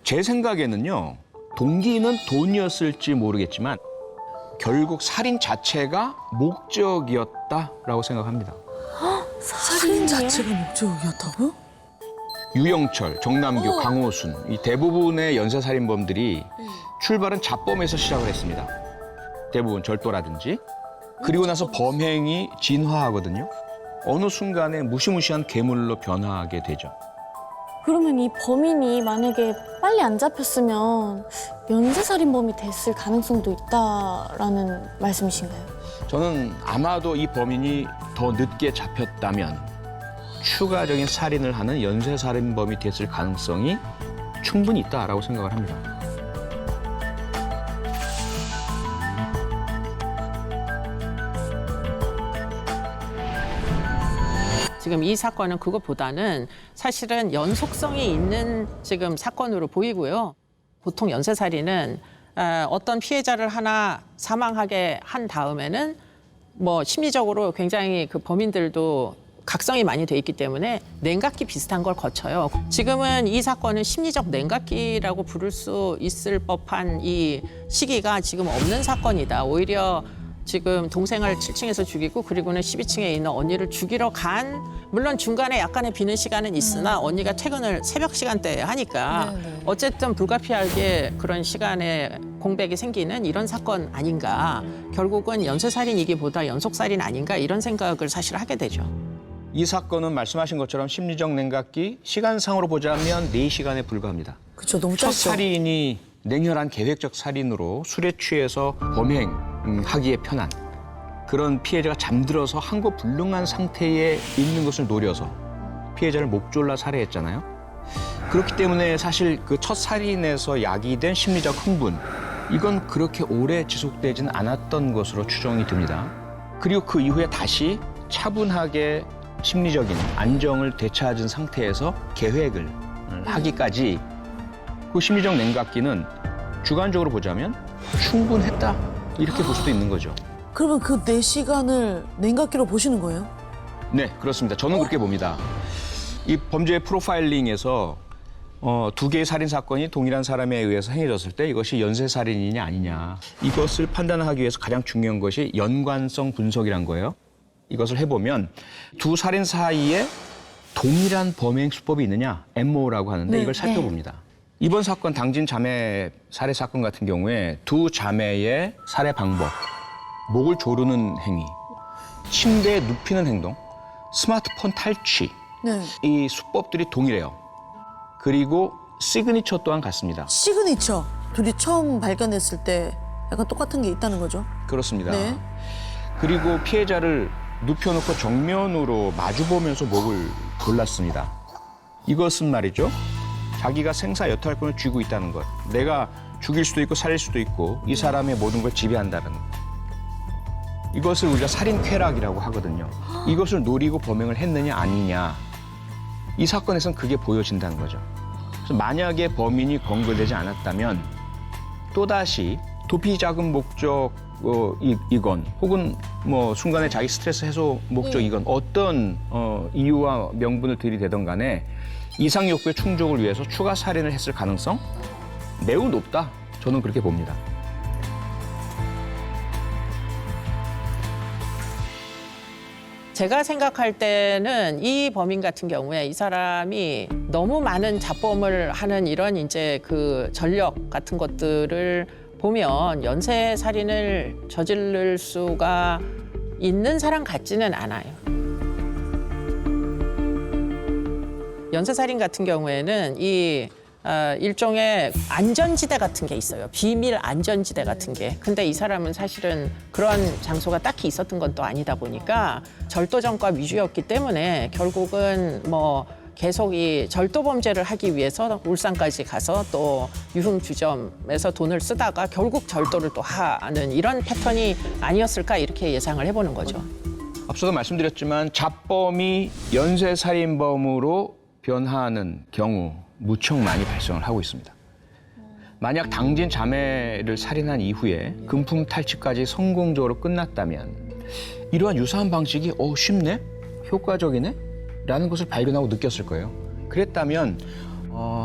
S3: 제 생각에는요. 동기는 돈이었을지 모르겠지만 결국 살인 자체가 목적이었다라고 생각합니다.
S1: 살인 자체가 목적이었다고요?
S3: 유영철, 정남규, 강호순 이 대부분의 연쇄살인범들이 출발은 자범에서 시작을 했습니다. 대부분 절도라든지. 그리고 나서 범행이 진화하거든요. 어느 순간에 무시무시한 괴물로 변화하게 되죠.
S2: 그러면 이 범인이 만약에 빨리 안 잡혔으면 연쇄살인범이 됐을 가능성도 있다라는 말씀이신가요?
S3: 저는 아마도 이 범인이 더 늦게 잡혔다면 추가적인 살인을 하는 연쇄살인범이 됐을 가능성이 충분히 있다라고 생각을 합니다.
S5: 지금 이 사건은 그것보다는 사실은 연속성이 있는 지금 사건으로 보이고요. 보통 연쇄살인은 어떤 피해자를 하나 사망하게 한 다음에는 뭐 심리적으로 굉장히 그 범인들도 각성이 많이 돼 있기 때문에 냉각기 비슷한 걸 거쳐요. 지금은 이 사건은 심리적 냉각기라고 부를 수 있을 법한 이 시기가 지금 없는 사건이다. 오히려 지금 동생을 7층에서 죽이고 그리고는 12층에 있는 언니를 죽이러 간 물론 중간에 약간의 비는 시간은 있으나 언니가 퇴근을 새벽 시간대에 하니까 어쨌든 불가피하게 그런 시간에 공백이 생기는 이런 사건 아닌가. 결국은 연쇄살인이기보다 연속살인 아닌가 이런 생각을 사실 하게 되죠.
S3: 이 사건은 말씀하신 것처럼 심리적 냉각기 시간상으로 보자면 4시간에 불과합니다.
S1: 그렇죠. 너무
S3: 첫
S1: 짧죠.
S3: 살인이 냉혈한 계획적 살인으로 술에 취해서 범행하기에 편한 그런 피해자가 잠들어서 항거불능한 상태에 있는 것을 노려서 피해자를 목 졸라 살해했잖아요. 그렇기 때문에 사실 그 첫 살인에서 야기된 심리적 흥분 이건 그렇게 오래 지속되지는 않았던 것으로 추정이 듭니다. 그리고 그 이후에 다시 차분하게 심리적인 안정을 되찾은 상태에서 계획을 하기까지 그 심리적 냉각기는 주관적으로 보자면 충분했다 이렇게 볼 수도 있는 거죠.
S1: 그러면 그 4시간을 냉각기로 보시는 거예요?
S3: 네, 그렇습니다. 저는 그렇게 봅니다. 이 범죄 프로파일링에서 2개의 살인 사건이 동일한 사람에 의해서 행해졌을 때 이것이 연쇄살인이냐 아니냐 이것을 판단하기 위해서 가장 중요한 것이 연관성 분석이란 거예요. 이것을 해보면 두 살인 사이에 동일한 범행 수법이 있느냐 MO라고 하는데
S1: 네,
S3: 이걸 살펴봅니다. 이번 사건 당진 자매 살해 사건 같은 경우에 두 자매의 살해 방법, 목을 조르는 행위, 침대에 눕히는 행동, 스마트폰 탈취
S1: 네.
S3: 이 수법들이 동일해요. 그리고 시그니처 또한 같습니다.
S1: 시그니처. 둘이 처음 발견했을 때 약간 똑같은 게 있다는 거죠?
S3: 그렇습니다.
S1: 네.
S3: 그리고 피해자를 눕혀놓고 정면으로 마주보면서 목을 골랐습니다. 이것은 말이죠. 자기가 생사 여탈권을 쥐고 있다는 것. 내가 죽일 수도 있고 살릴 수도 있고 이 사람의 모든 걸 지배한다는 것. 이것을 우리가 살인쾌락이라고 하거든요. 이것을 노리고 범행을 했느냐 아니냐. 이 사건에서는 그게 보여진다는 거죠. 그래서 만약에 범인이 검거되지 않았다면 또다시 도피 자금 목적이건 혹은 뭐 순간에 자기 스트레스 해소 목적이건 어떤 이유와 명분을 들이대던 간에 이상 욕구의 충족을 위해서 추가 살인을 했을 가능성 매우 높다. 저는 그렇게 봅니다.
S5: 제가 생각할 때는 이 범인 같은 경우에 이 사람이 너무 많은 자범을 하는 이런 이제 그 전력 같은 것들을 보면 연쇄 살인을 저지를 수가 있는 사람 같지는 않아요. 연쇄 살인 같은 경우에는 이 일종의 안전지대 같은 게 있어요. 비밀 안전지대 같은 게. 근데 이 사람은 사실은 그런 장소가 딱히 있었던 건 또 아니다 보니까 절도전과 위주였기 때문에 결국은 뭐 계속 이 절도 범죄를 하기 위해서 울산까지 가서 또 유흥주점에서 돈을 쓰다가 결국 절도를 또 하는 이런 패턴이 아니었을까 이렇게 예상을 해보는 거죠.
S3: 앞서도 말씀드렸지만 자범이 연쇄살인범으로 변화하는 경우 무척 많이 발생을 하고 있습니다. 만약 당진 자매를 살인한 이후에 금품 탈취까지 성공적으로 끝났다면 이러한 유사한 방식이 쉽네? 효과적이네? 라는 것을 발견하고 느꼈을 거예요. 그랬다면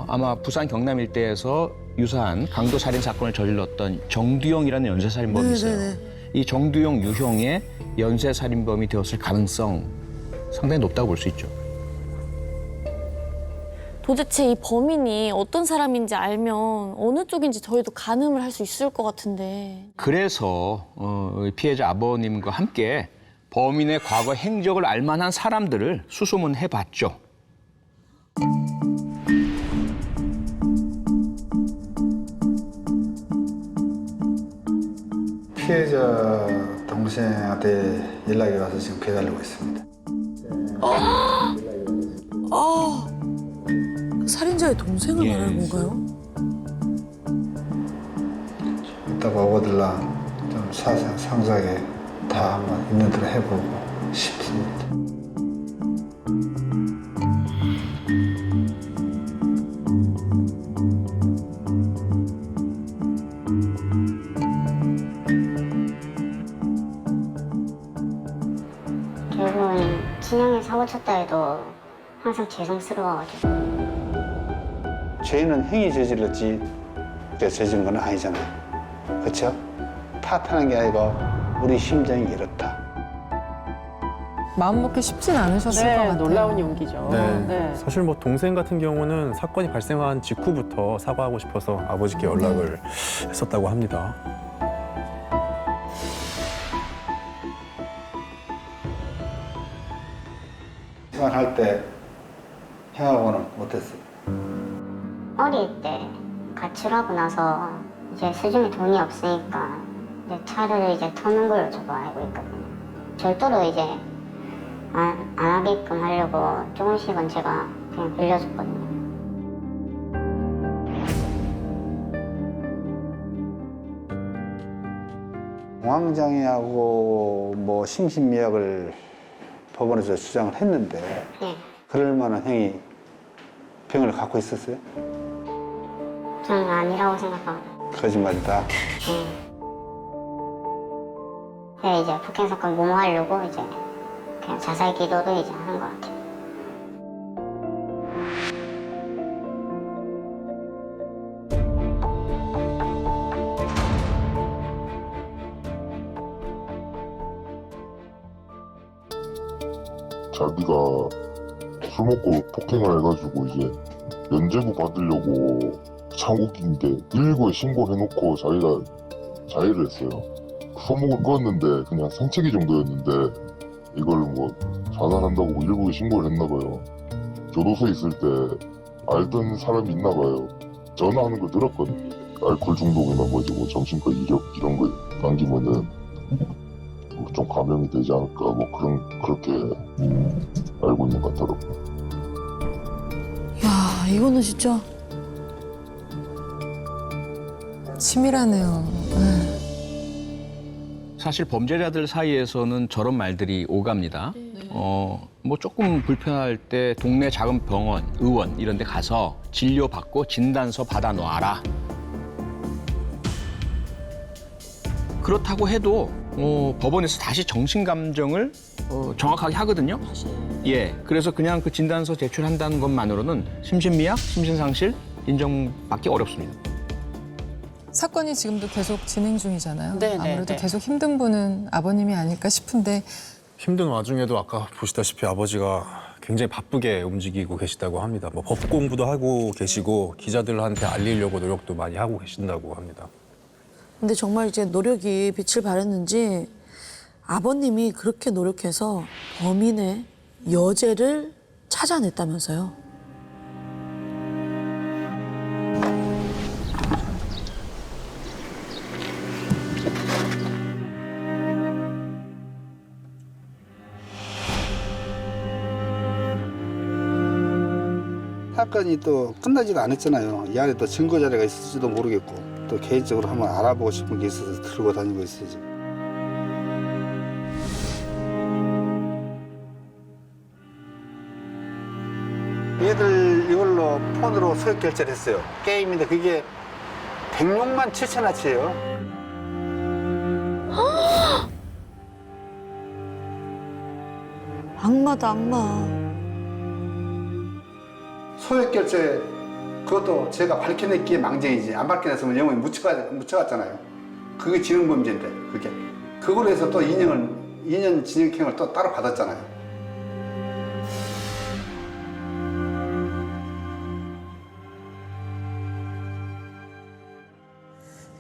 S3: 아마 부산 경남 일대에서 유사한 강도 살인 사건을 저질렀던 정두영이라는 연쇄살인범이 있어요.
S1: 네네네.
S3: 이 정두영 유형의 연쇄살인범이 되었을 가능성 상당히 높다고 볼 수 있죠.
S2: 도대체 이 범인이 어떤 사람인지 알면 어느 쪽인지 저희도 가늠을 할 수 있을 것 같은데.
S3: 그래서 피해자 아버님과 함께 범인의 과거 행적을 알 만한 사람들을 수소문해봤죠.
S10: 피해자 동생한테 연락이 와서 지금 기다리고 있습니다.
S1: 살인자의 동생을 말하는 건가요?
S10: 이따가 오거들라 좀 상세하게 다 한번 있는 대로 해보고 싶습니다.
S16: 결국은 친형이 사고 쳤다 해도 항상 죄송스러워가지고.
S10: 죄는 형이 저질렀지 저지른 건 아니잖아요. 그렇죠? 탓하는 게 아니고 우리 심정이 이렇다.
S4: 마음 먹기 쉽진 않으셨을 것 같아요.
S5: 놀라운 용기죠.
S6: 네. 사실 뭐 동생 같은 경우는 사건이 발생한 직후부터 사과하고 싶어서 아버지께 연락을 했었다고 합니다.
S10: 생활할 때 형하고는 어땠어요?
S16: 어릴 때 가출하고 나서 이제 수중에 돈이 없으니까 이제 차를 이제 터는 걸로 저도 알고 있거든요. 절도로 이제 안 하게끔 하려고 조금씩은 제가 그냥 빌려줬거든요.
S10: 공황장애하고 뭐 심신미약을 법원에서 주장을 했는데
S16: 네.
S10: 그럴 만한 형이 병을 갖고 있었어요?
S16: 저는 아니라고 생각하거든요.
S10: 거짓말이다.
S16: 네, 이제 폭행 사건 무마하려고 이제 그냥 자살 기도를 이제 하는 것 같아요.
S11: 자기가 술 먹고 폭행을 해가지고 이제 면죄부 받으려고 창욱인데 119에 신고해놓고 자기가 자해를 했어요. 손목을 껐는데 그냥 생채기 정도였는데 이걸 뭐 자살한다고 119에 신고를 했나봐요. 교도소에 있을 때 알던 사람이 있나봐요. 전화하는 거 들었거든요. 알코올 중독이나 뭐지 뭐 정신과 이력 이런 거 남기면은 좀 감염이 되지 않을까 뭐 그렇게 알고 있는 것 같더라고요.
S1: 야, 이거는 진짜
S4: 치밀하네요.
S3: 사실 범죄자들 사이에서는 저런 말들이 오갑니다. 뭐 조금 불편할 때 동네 작은 병원, 의원 이런 데 가서 진료받고 진단서 받아놓아라. 그렇다고 해도 법원에서 다시 정신감정을 정확하게 하거든요. 예, 그래서 그냥 그 진단서 제출한다는 것만으로는 심신미약, 심신상실 인정받기 어렵습니다.
S4: 사건이 지금도 계속 진행 중이잖아요.
S5: 네,
S4: 아무래도 계속 힘든 분은 아버님이 아닐까 싶은데
S6: 힘든 와중에도 아까 보시다시피 아버지가 굉장히 바쁘게 움직이고 계시다고 합니다. 뭐 법 공부도 하고 계시고 기자들한테 알리려고 노력도 많이 하고 계신다고 합니다.
S1: 근데 정말 이제 노력이 빛을 발했는지 아버님이 그렇게 노력해서 범인의 여죄를 찾아냈다면서요.
S10: 사건이 또 끝나지가 않았잖아요. 이 안에 또 증거 자료가 있을지도 모르겠고 또 개인적으로 한번 알아보고 싶은 게 있어서 들고 다니고 있어요. 지금. 얘들 이걸로 폰으로 소액 결제를 했어요. 게임인데 그게 106만 7천원치예요.
S1: 악마다, 악마.
S10: 소액 결제 그것도 제가 밝혀냈기에 망정이지 안 밝혀냈으면 영원히 묻혀갔잖아요. 그게 지능범죄인데 그게 그걸로 해서 또 2년 징역형을 또 따로 받았잖아요.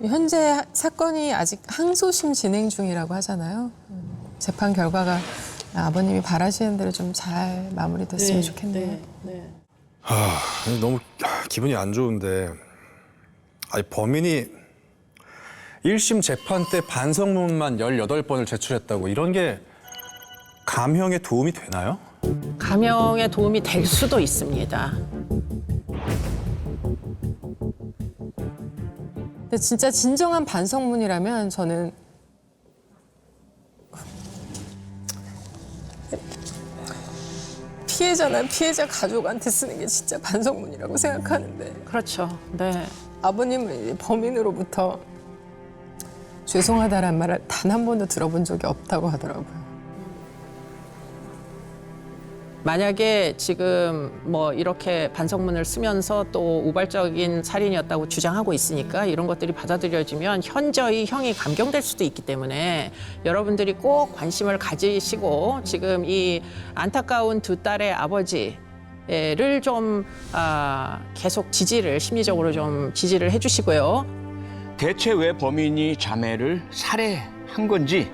S4: 현재 사건이 아직 항소심 진행 중이라고 하잖아요. 재판 결과가 아버님이 바라시는 대로 좀 잘 마무리됐으면 좋겠네요.
S6: 너무 기분이 안 좋은데 아니, 범인이 1심 재판 때 반성문만 18번을 제출했다고 이런 게 감형에 도움이 되나요?
S5: 감형에 도움이 될 수도 있습니다.
S4: 근데 진짜 진정한 반성문이라면 저는 피해자나 피해자 가족한테 쓰는 게 진짜 반성문이라고 생각하는데
S5: 그렇죠. 네.
S4: 아버님은 범인으로부터 죄송하다란 말을 단 한 번도 들어본 적이 없다고 하더라고요.
S5: 만약에 지금 뭐 이렇게 반성문을 쓰면서 또 우발적인 살인이었다고 주장하고 있으니까 이런 것들이 받아들여지면 현저히 형이 감경될 수도 있기 때문에 여러분들이 꼭 관심을 가지시고 지금 이 안타까운 두 딸의 아버지를 좀 계속 심리적으로 좀 지지를 해주시고요.
S3: 대체 왜 범인이 자매를 살해한 건지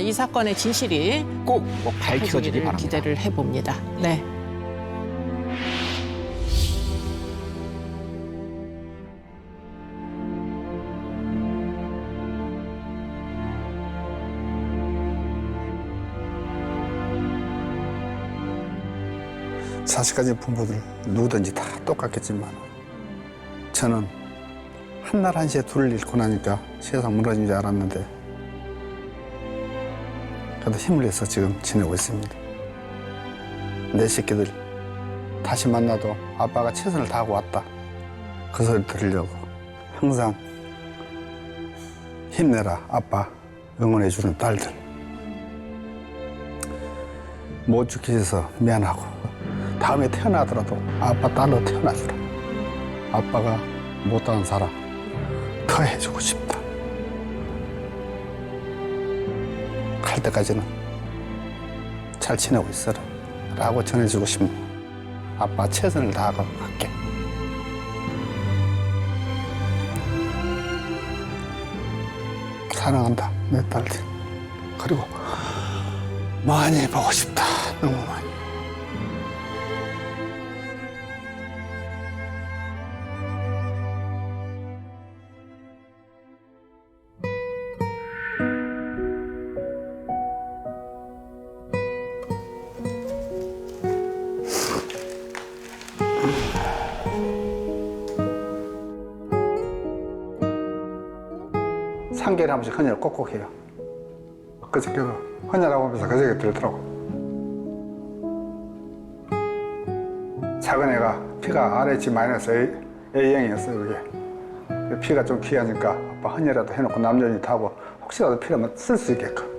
S5: 이 사건의 진실이
S3: 꼭 밝혀지길 바랍니다.
S5: 기대를 해봅니다. 네.
S10: 자식 가진 부모들 누구든지 다 똑같겠지만 저는 한날 한시에 둘을 잃고 나니까 세상 무너진 줄 알았는데 그래도 힘을 내서 지금 지내고 있습니다. 내 새끼들 다시 만나도 아빠가 최선을 다하고 왔다. 그 소리 들으려고 항상 힘내라 아빠 응원해주는 딸들. 못 죽게 해서 미안하고 다음에 태어나더라도 아빠 딸로 태어나주라. 아빠가 못하는 사람 더 해주고 싶다. 갈 때까지는 잘 지내고 있어라 라고 전해주고 싶네. 아빠 최선을 다하고 갈게. 사랑한다 내 딸들. 그리고 많이 보고 싶다. 너무 많이. 상계를 한 번씩 헌혈을 꼭꼭 해요. 그저께도 헌혈하고 하면서 그저께 들더라고. 작은 애가 피가 RH-A형이었어요. 그게 피가 좀 귀하니까 아빠 헌혈이라도 해놓고 남전이 타고 혹시라도 필요하면 쓸 수 있게끔.